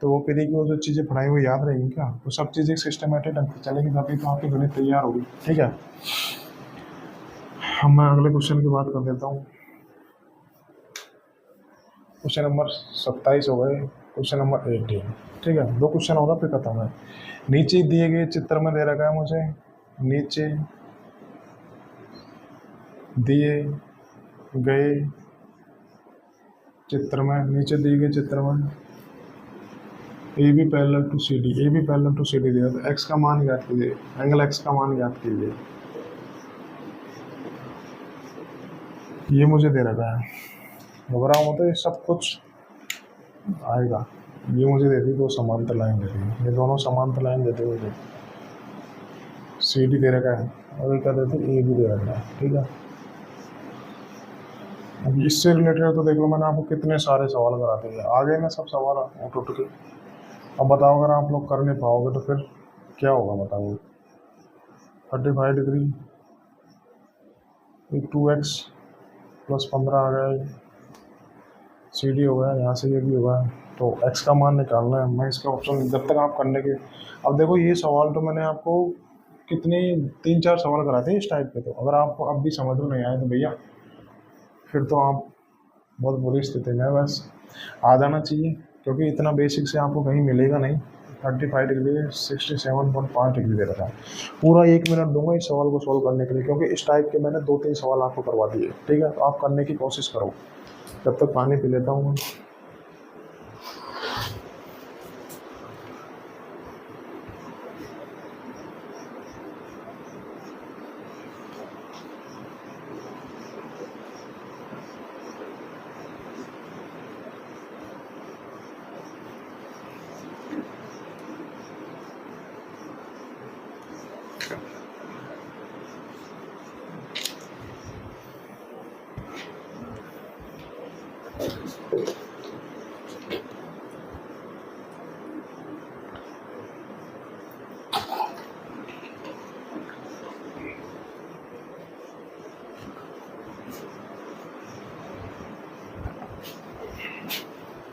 तो वो प्री की वो जो चीज़ें पढ़ाई वो याद रहेंगी क्या, वो सब चीज़ें सिस्टमेटिक ढंग से चलेगी, तभी तो आपकी गणित तैयार होगी, ठीक है। हम मैं अगले क्वेश्चन की बात कर देता हूँ। क्वेश्चन नंबर 27 हो गए, क्वेश्चन नंबर 18, ठीक है। 2 क्वेश्चन होगा फिर खत्म है। नीचे दिए गए चित्र में दे रखा है मुझे, नीचे दिए गए चित्र में, नीचे दिए गए चित्र में A B parallel to C D, A B parallel to C D दिया, तो एक्स का मान ज्ञात कीजिए, एंगल एक्स का मान ज्ञात कीजिए। ये मुझे दे रखा है, घबराओ मत, ये सब कुछ आएगा। ये मुझे देती दो समांतर लाइन दे रही है, ये दोनों समांतर लाइन देते मुझे, सी डी दे रखा है और ये क्या देते ए बी दे रखा है, ठीक है। अब इससे रिलेटेड तो देख लो मैंने आपको कितने सारे सवाल कराते हैं, आ गए ना सब सवाल ऑटो के। अब बताओ अगर आप लोग कर नहीं पाओगे तो फिर क्या होगा बताओ। 35 डिग्री, एक 2x प्लस 15 आ गया, सी डी हो गया, यहाँ से ये भी होगा। तो x का मान निकालना है, मैं इसका ऑप्शन जब तक आप करने के। अब देखो ये सवाल तो मैंने आपको कितने 3-4 सवाल कराते हैं इस टाइप के, तो अगर आपको अब भी समझ में नहीं आए तो भैया फिर तो आप बहुत बुरी स्थिति में है। बस आ जाना चाहिए, क्योंकि इतना बेसिक से आपको कहीं मिलेगा नहीं। 35 डिग्री 67.5 डिग्री दे रखा है। पूरा 1 मिनट दूंगा इस सवाल को सॉल्व करने के लिए, क्योंकि इस टाइप के मैंने 2-3 सवाल आपको करवा दिए, ठीक है। तो आप करने की कोशिश करो। जब तक पानी पी लेता हूँ।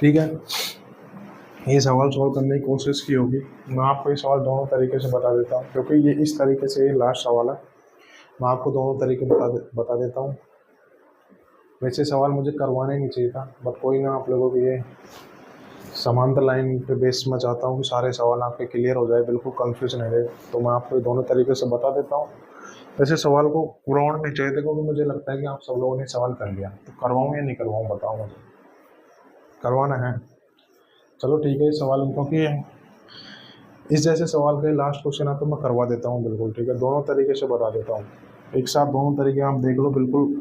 ठीक है, ये सवाल सॉल्व करने की कोशिश की होगी। मैं आपको ये सवाल दोनों तरीके से बता देता हूँ, क्योंकि ये इस तरीके से ये लास्ट सवाल है। मैं आपको दोनों तरीके बता देता हूँ। वैसे सवाल मुझे करवाने नहीं चाहिए था, बट कोई ना, आप लोगों की ये समांतर लाइन पे बेस मैं चाहता हूँ कि सारे सवाल आपके क्लियर हो जाए, बिल्कुल कंफ्यूज नहीं रहे। तो मैं आपको ये दोनों तरीके से बता देता हूँ। वैसे सवाल को पूरा नहीं चाहिए थे, क्योंकि मुझे लगता है कि आप सब लोगों ने सवाल कर लिया। तो करवाऊँ या नहीं करवाऊँ बताओ मुझे, करवाना है? चलो ठीक है, इस सवाल में क्योंकि इस जैसे सवाल के लास्ट क्वेश्चन है तो मैं करवा देता हूँ बिल्कुल, ठीक है। दोनों तरीके से बता देता हूँ, एक साथ दोनों तरीके आप देख लो बिल्कुल,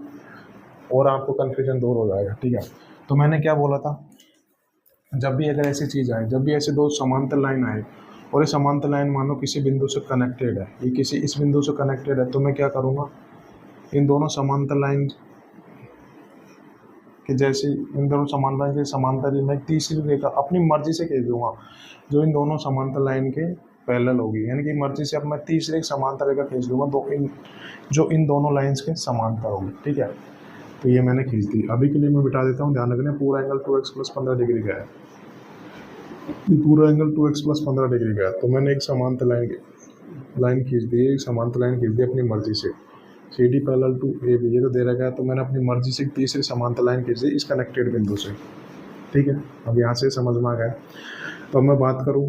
और आपको कन्फ्यूजन दूर हो जाएगा, ठीक है। तो मैंने क्या बोला था, जब भी अगर ऐसी चीज़ आए, जब भी ऐसे दो समांतर लाइन आए और ये समांतर लाइन मानो किसी बिंदु से कनेक्टेड है, ये किसी इस बिंदु से कनेक्टेड है, तो मैं क्या करूँगा, इन दोनों समांतर लाइन कि जैसे इन दोनों समांतर लाइन के समांतर ही मैं तीसरी रेखा अपनी मर्जी से खींच दूंगा, जो इन दोनों समांतर लाइन के पैरेलल होगी, यानी कि मर्जी से अब मैं तीसरी एक समांतर रेखा खींच दूंगा जो इन दोनों लाइंस के समांतर होगी, ठीक है। तो ये मैंने खींच दी। अभी के लिए मैं बिठा देता हूँ, ध्यान रखना पूरा एंगल 2x प्लस 15 डिग्री का है, ये पूरा एंगल 2x प्लस 15 डिग्री का है। तो मैंने एक समांतर लाइन खींच दी, एक समांतर लाइन खींच दी अपनी मर्जी से, C D parallel to A B, ये तो दे रखा है। तो मैंने अपनी मर्जी से तीसरी समांतर लाइन खींच दी इस कनेक्टेड बिंदु से, ठीक है। अब यहाँ से समझ में आ गया। तो अब मैं बात करूँ,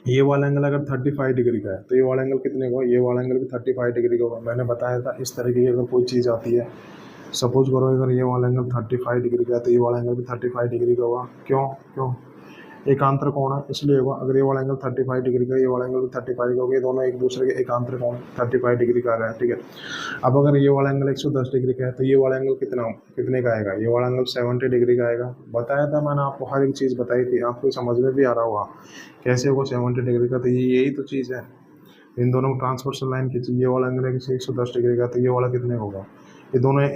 ये वाला एंगल अगर 35 डिग्री का है तो ये वाला एंगल कितने का होगा, ये वाला एंगल भी 35 डिग्री का होगा। मैंने बताया था इस तरीके की अगर कोई चीज़ आती है, सपोज करो अगर ये वाला एंगल 35 डिग्री का है तो ये वाला एंगल भी 35 डिग्री का होगा। क्यों क्यों एकांतर कोण है इसलिए होगा। अगर ये वाला एंगल 35 डिग्री का, ये वाला एंगल भी 35 का होगा, ये दोनों एक दूसरे के एकांतर कोण 35 डिग्री का आ रहा है, ठीक है। अब अगर ये वाला एंगल 110 डिग्री का है तो ये वाला एंगल कितने का आएगा, ये वाला एंगल 70 डिग्री का आएगा। बताया था मैंने आपको, हर एक चीज़ बताई थी, आपको समझ में भी आ रहा होगा कैसे होगा 70 डिग्री का। तो यही तो चीज़ है, इन दोनों को ट्रांसवर्सल लाइन खींची, ये वाला एंगल है 110 डिग्री का, तो ये वाला कितने होगा, ये दोनों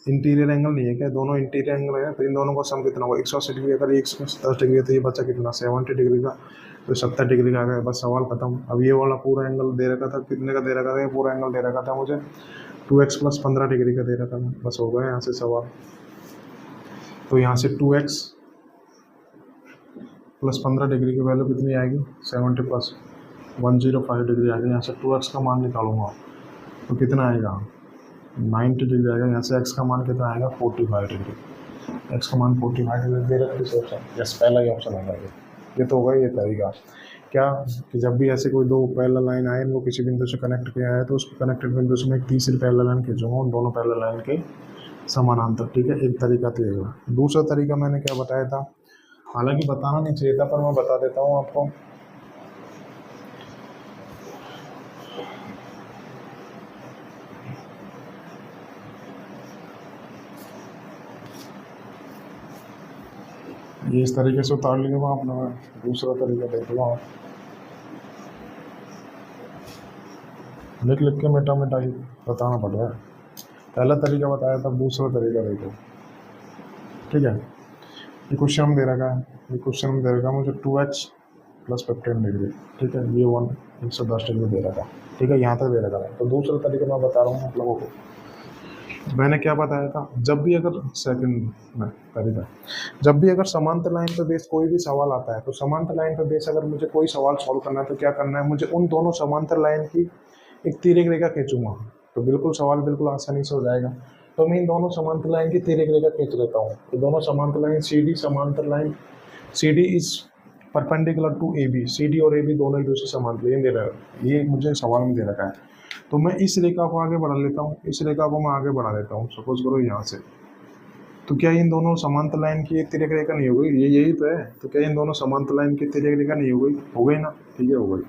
इंटीरियर एंगल नहीं है क्या, दोनों इंटीरियर एंगल है, तो इन दोनों का सम कितना होगा 180 डिग्री। अगर 110 डिग्री है तो ये बचा कितना 70 डिग्री का, तो 70 डिग्री का आ गया, बस सवाल खत्म। अब ये वाला पूरा एंगल दे रखा था, कितने का दे रखा था, ये पूरा एंगल दे रखा था मुझे 2x प्लस 15 डिग्री का दे रखा था, बस हो गया यहाँ से सवाल। तो यहाँ से 2x प्लस 15 डिग्री की वैल्यू कितनी आएगी 70 प्लस 105 डिग्री आएगी। यहाँ से 2x का मान निकालूंगा तो कितना आएगा 90 डिग्री आएगा। यहाँ से x का मान कितना आएगा 45 डिग्री, x का मान 45 डिग्री दे रखा है ऑप्शन, यस पहला ही ऑप्शन होगा ये तो होगा ये तरीका क्या, कि जब भी ऐसे कोई दो पैरेलल लाइन आए, इनको किसी बिंदु से कनेक्ट किया है तो उस कनेक्टेड बिंदु से मैं एक तीसरी पैरेलल लाइन खींचूंगा उन दोनों पैरेलल लाइन के समानांतर, ठीक है। एक तरीका तो ये होगा। दूसरा तरीका मैंने क्या बताया था, हालांकि बताना नहीं चाहिए था पर मैं बता देता हूँ आपको। ये इस तरीके से उतार लिया वहाँ अपना, दूसरा तरीका देख लो आप, लिख लिख के मिटा मिटा ही बताना पड़ रहा है। पहला तरीका बताया था, दूसरा तरीका देखो। ठीक है, ये क्वेश्चन हम दे रखा है, ये क्वेश्चन हम दे रखा है मुझे 2x प्लस 15 डिग्री। ठीक है, ये 110 डिग्री दे रखा है। ठीक है, यहाँ तक दे रखा है। तो दूसरा तरीका मैं बता रहा हूँ आप लोगों को। मैंने क्या बताया था, जब भी अगर सेकंड में तरीका, जब भी अगर समांतर लाइन पे बेस कोई भी सवाल आता है, तो समांतर लाइन पे बेस अगर मुझे कोई सवाल सॉल्व करना है तो क्या करना है, मुझे उन दोनों समांतर लाइन की एक तिर्यक रेखा खींचूंगा, तो बिल्कुल सवाल बिल्कुल आसानी से हो जाएगा। तो मैं इन दोनों समांतर लाइन की तिर्यक रेखा खींच लेता हूँ। तो दोनों समांतर लाइन CD, समांतर line CD is perpendicular to AB। CD और AB दोनों एक दूसरे समांतर लाइन दे रहा है, ये मुझे सवाल में दे रखा है। तो मैं इस रेखा को आगे बढ़ा लेता हूँ, इस रेखा को मैं आगे बढ़ा लेता हूँ, सपोज करो यहाँ से। तो क्या इन दोनों समांतर लाइन की एक तिर्यक रेखा नहीं हो गई? ये यही तो है। तो क्या इन दोनों समांतर लाइन की तिर्यक रेखा नहीं हो गई? हो गई ना, ठीक है, हो गई।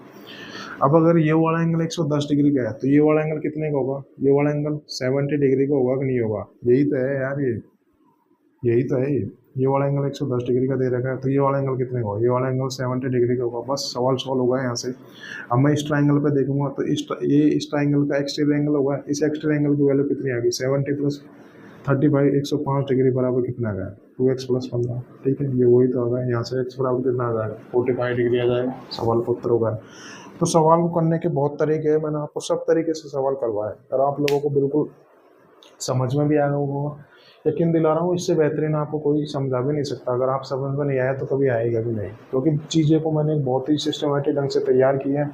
अब अगर ये वाला एंगल 110 डिग्री का है, तो ये वाला एंगल कितने का होगा? ये वाला एंगल 70 डिग्री का होगा कि नहीं होगा? यही तो है यार, यही तो है। ये वाला एंगल 110 डिग्री का दे रखा है, तो ये वाला एंगल कितने का होगा? ये वाला एंगल 70 डिग्री का होगा। बस सवाल सॉल्व होगा यहाँ से। अब मैं इस ट्राइंगल पे देखूंगा, तो इस ट्राइंगल का एक्सटीरियर एंगल होगा। इस एक्सटीरियर एंगल की वैल्यू कितनी आ गई? 70 प्लस 35 105 डिग्री बराबर कितना आ गया? 2x plus 15। ठीक है, ये वही तो होगा। यहाँ से x बराबर कितना आ जाएगा? 45 डिग्री आ जाएगा। सवाल का उत्तर होगा। तो सवाल को करने के बहुत तरीके हैं, मैंने आपको सब तरीके से सवाल करवाया। अगर आप लोगों को बिल्कुल समझ में भी आया होगा, यकीन दिला रहा हूँ, इससे बेहतरीन आपको कोई समझा भी नहीं सकता। अगर आप समझ में नहीं आया तो कभी आएगा भी नहीं, क्योंकि चीज़ें को मैंने बहुत ही सिस्टमेटिक ढंग से तैयार की है।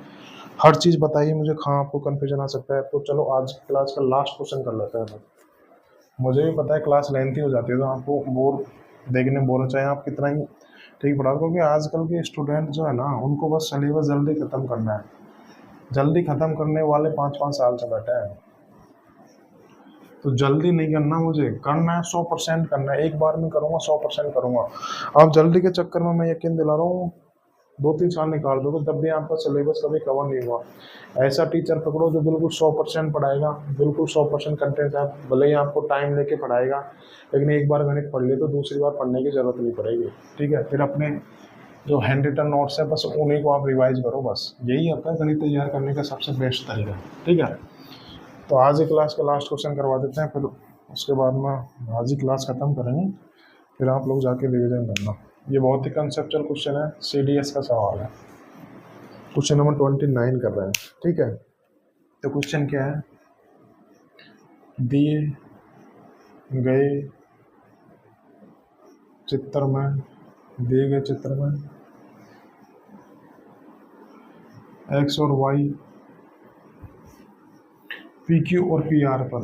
हर चीज़ बताइए मुझे, कहाँ आपको कन्फ्यूजन आ सकता है। तो चलो आज क्लास का लास्ट क्वेश्चन कर लेते हैं। मुझे भी पता है क्लास लेंथी हो जाती है, तो आपको देखने बोर हो, चाहे आप कितना ही ठीक पढ़ा, क्योंकि आजकल के स्टूडेंट जो है ना, उनको बस सिलेबस जल्दी ख़त्म करना है। जल्दी ख़त्म करने वाले 5-5 साल से बैठे हैं। तो जल्दी नहीं करना, मुझे करना है 100% करना है। एक बार में करूँगा, 100% करूँगा। अब जल्दी के चक्कर में मैं यकीन दिला रहा हूँ 2-3 साल निकाल दोगे, तब भी आपका सिलेबस कभी कवर नहीं हुआ। ऐसा टीचर पकड़ो जो बिल्कुल 100% पढ़ाएगा, बिल्कुल 100% कंटेंट है, भले ही आपको टाइम लेके पढ़ाएगा, लेकिन एक बार गणित पढ़ ले तो दूसरी बार पढ़ने की ज़रूरत नहीं पड़ेगी। ठीक है, फिर अपने जो हैंड रिटन नोट्स है बस उन्हीं को आप रिवाइज करो। बस यही होता है गणित तैयार करने का सबसे बेस्ट तरीका। ठीक है, तो आज ही क्लास का लास्ट क्वेश्चन करवा देते हैं, फिर उसके बाद में आज ही क्लास ख़त्म करेंगे, फिर आप लोग जाके रिविजन करना। ये बहुत ही कंसेप्चुअल क्वेश्चन है, CDS का सवाल है। क्वेश्चन नंबर 29 कर रहे हैं। ठीक है, तो क्वेश्चन क्या है, दिए गए चित्र में, दिए गए चित्र में x और y PQ और PR पर,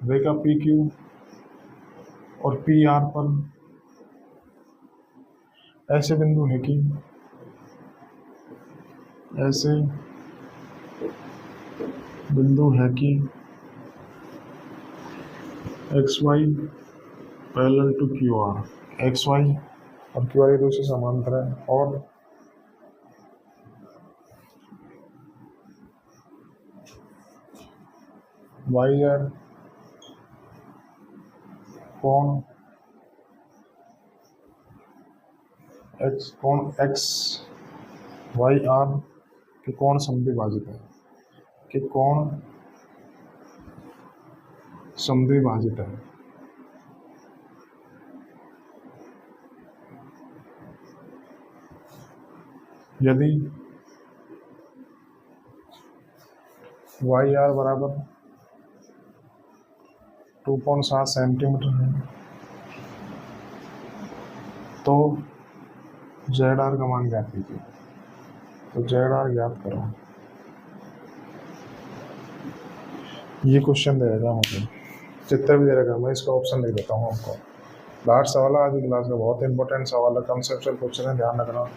रेखा PQ और PR पर ऐसे बिंदु है कि, ऐसे बिंदु है कि XY parallel to QR, XY और QR एक दूसरे समांतर है, और YZ कोण XYR के कोण समद्विभाजित है, कि कोण समद्विभाजित है। यदि YR बराबर 2.7 सेंटीमीटर है, तो ZR का मान ज्ञात कीजिए। तो ZR ज्ञात करो। ये क्वेश्चन दे देगा मुझे, चित्र भी दे देगा, मैं इसका ऑप्शन नहीं देता हूँ आपको। लास्ट सवाल है आज की क्लास का, बहुत इंपॉर्टेंट सवाल है, कंसेप्चुअल क्वेश्चन है, ध्यान रखना।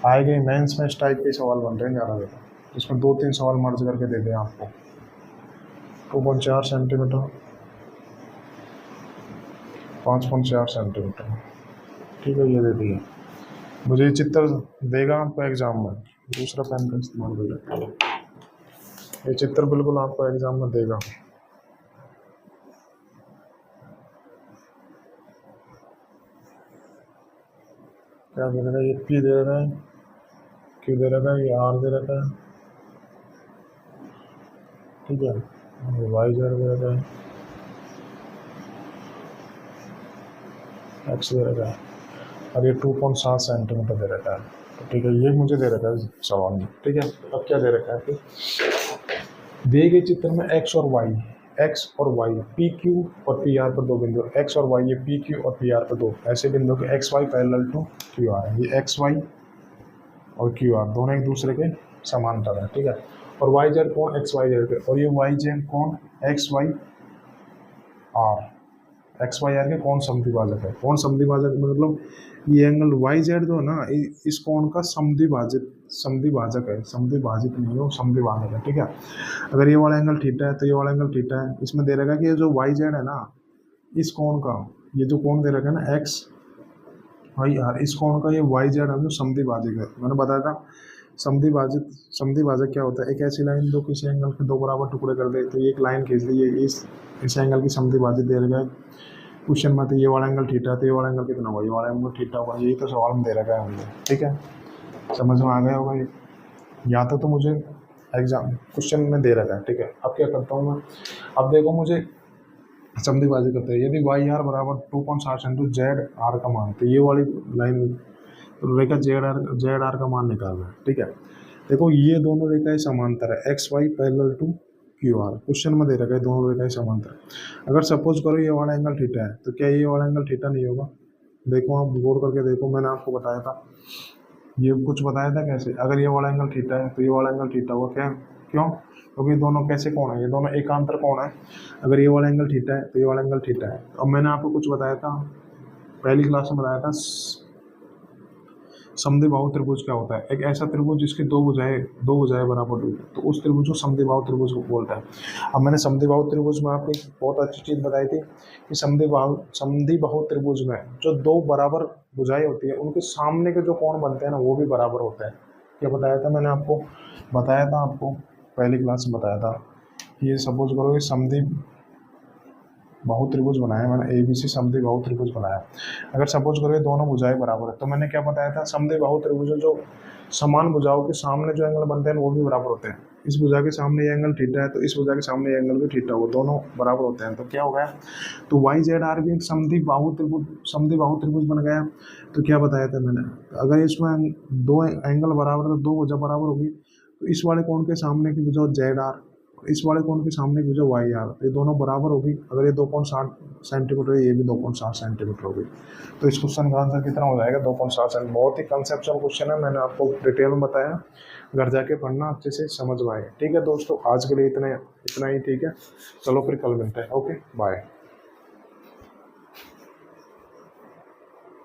आएगा मेंस में इस टाइप के सवाल बन रहे हैं ज़्यादा देगा, इसमें 2-3 सवाल मर्ज करके दे दें आपको। 2.4 सेंटीमीटर, 5.4 सेंटीमीटर। ठीक है, ये दे दिए मुझे। ये चित्र देगा आपको एग्जाम में, दूसरा पेन का इस्तेमाल करें। ये चित्र बिल्कुल आपको एग्जाम में देगा। क्या दे रखा है, ये P दे रखा है, Q दे रखा है, ये R दे रखा है, ठीक है, ये YZ दे रखा है, X दे रखा है, और ये 2.7 सेंटीमीटर दे रखा है। तो ठीक है, ये मुझे दे रखा है सवाल में, ठीक है। अब क्या दे रखा है फिर, दिए गए चित्र में x और y पी क्यू और पी आर पर दो बिंदु, x और y ये पी क्यू और पी आर पर दो ऐसे बिंदु के X Y parallel to Q R है। ये एक्स वाई और क्यू आर दोनों एक दूसरे के समांतर है, ठीक है। और वाई जेड कोण एक्स वाई जेड के, और ये वाई जेड कोण एक्स वाई आर के कोण समद्विभाजक है। कोण समद्विभाजक मतलब ये एंगल वाई जेड जो है ना, इस कोण का समद्विभाजक है, समद्विभाजित नहीं हो, समद्विभाजक है, ठीक है। अगर ये वाला एंगल थीटा है तो ये वाला एंगल थीटा है। इसमें दे रखा है कि ये जो वाई जेड है ना, इस कोण का, ये जो कोण दे रखा है ना एक्स वाई आर, इस कोण का ये वाई जेड है जो समद्विभाजक है। मैंने बताया था समद्विभाजक क्या होता है, एक ऐसी लाइन जो किसी एंगल के दो बराबर टुकड़े कर दे, तो ये एक लाइन खींच दी, ये इस एंगल की समद्विभाजित दे रखा है। क्वेश्चन में तो ये वाला एंगल थीटा, तो ये वाला एंगल कितना होगा, ये वाला एंगल थीटा होगा। यही तो सवाल में दे रखा है मुझे, ठीक है, समझ में आ गया होगा ये। या तो मुझे एग्जाम क्वेश्चन में दे रखा है, ठीक है। अब क्या करता हूँ मैं, अब देखो मुझे समद्विभाजित करते हैं। यदि वाई आर बराबर 2.7 इंटू जेड आर का मान, तो ये वाली लाइन रेखा जेड आर का मान निकालना है, ठीक है। देखो ये दोनों रेखाएं समांतर है, X Y parallel to Q R, question में दे रखा है दोनों रेखाएं समांतर। अगर सपोज करो ये वाला एंगल थीटा है, तो क्या ये वाला एंगल थीटा नहीं होगा? देखो आप गौर करके देखो, मैंने आपको बताया था, ये कुछ बताया था कैसे। अगर ये वाला एंगल थीटा है तो ये वाला एंगल थीटा होगा, क्या क्यों? क्योंकि दोनों कैसे कोण है, ये दोनों एकांतर कोण है। अगर ये वाला एंगल थीटा है तो ये वाला एंगल थीटा है। अब मैंने आपको कुछ बताया था, पहली क्लास में बताया था, समद्विबाहु त्रिभुज क्या होता है। एक ऐसा त्रिभुज जिसकी दो भुजाएं बराबर होती है, तो उस त्रिभुज को समद्विबाहु त्रिभुज बोलता है। अब मैंने समद्विबाहु त्रिभुज में आपको एक बहुत अच्छी चीज़ बताई थी कि समद्विबाहु त्रिभुज में जो दो बराबर भुजाएं होती है, उनके सामने के जो कोण बनते हैं ना, वो भी बराबर होते हैं। क्या बताया था मैंने आपको? बताया था आपको, पहली क्लास में बताया था कि ये सपोज करो ये समद्विबाहु त्रिभुज बनाया मैंने, ABC समद्विबाहु त्रिभुज बनाया। अगर सपोज करो ये दोनों भुजाएं बराबर है, तो मैंने क्या बताया था, समद्विबाहु त्रिभुज जो समान भुजाओं के सामने जो एंगल बनते हैं वो भी बराबर होते हैं। इस भुजा के सामने ये एंगल थीटा है, तो इस भुजा के सामने ये एंगल भी थीटा, वो दोनों बराबर होते हैं। तो क्या हो गया, तो वाई जेड आर भी एक समद्विबाहु त्रिभुज बन गया। तो क्या बताया था मैंने, अगर इसमें दो एंगल बराबर है तो दो भुजा बराबर होगी। तो इस वाले कोण के सामने की भुजा जेड आर, इस वाले कोण के सामने की भुजा वाई आर, ये दोनों बराबर होगी। अगर ये 2.7 सेंटीमीटर है, ये भी 2.7 सेंटीमीटर होगी। तो इस क्वेश्चन का आंसर कितना हो जाएगा, 2.7 सेंटीमीटर। बहुत ही कंसेप्चुअल क्वेश्चन है, मैंने आपको डिटेल में बताया, घर जाके पढ़ना, अच्छे से समझ में आए। ठीक है दोस्तों, आज के लिए इतना ही, ठीक है। चलो फिर कल मिलते हैं, ओके बाय।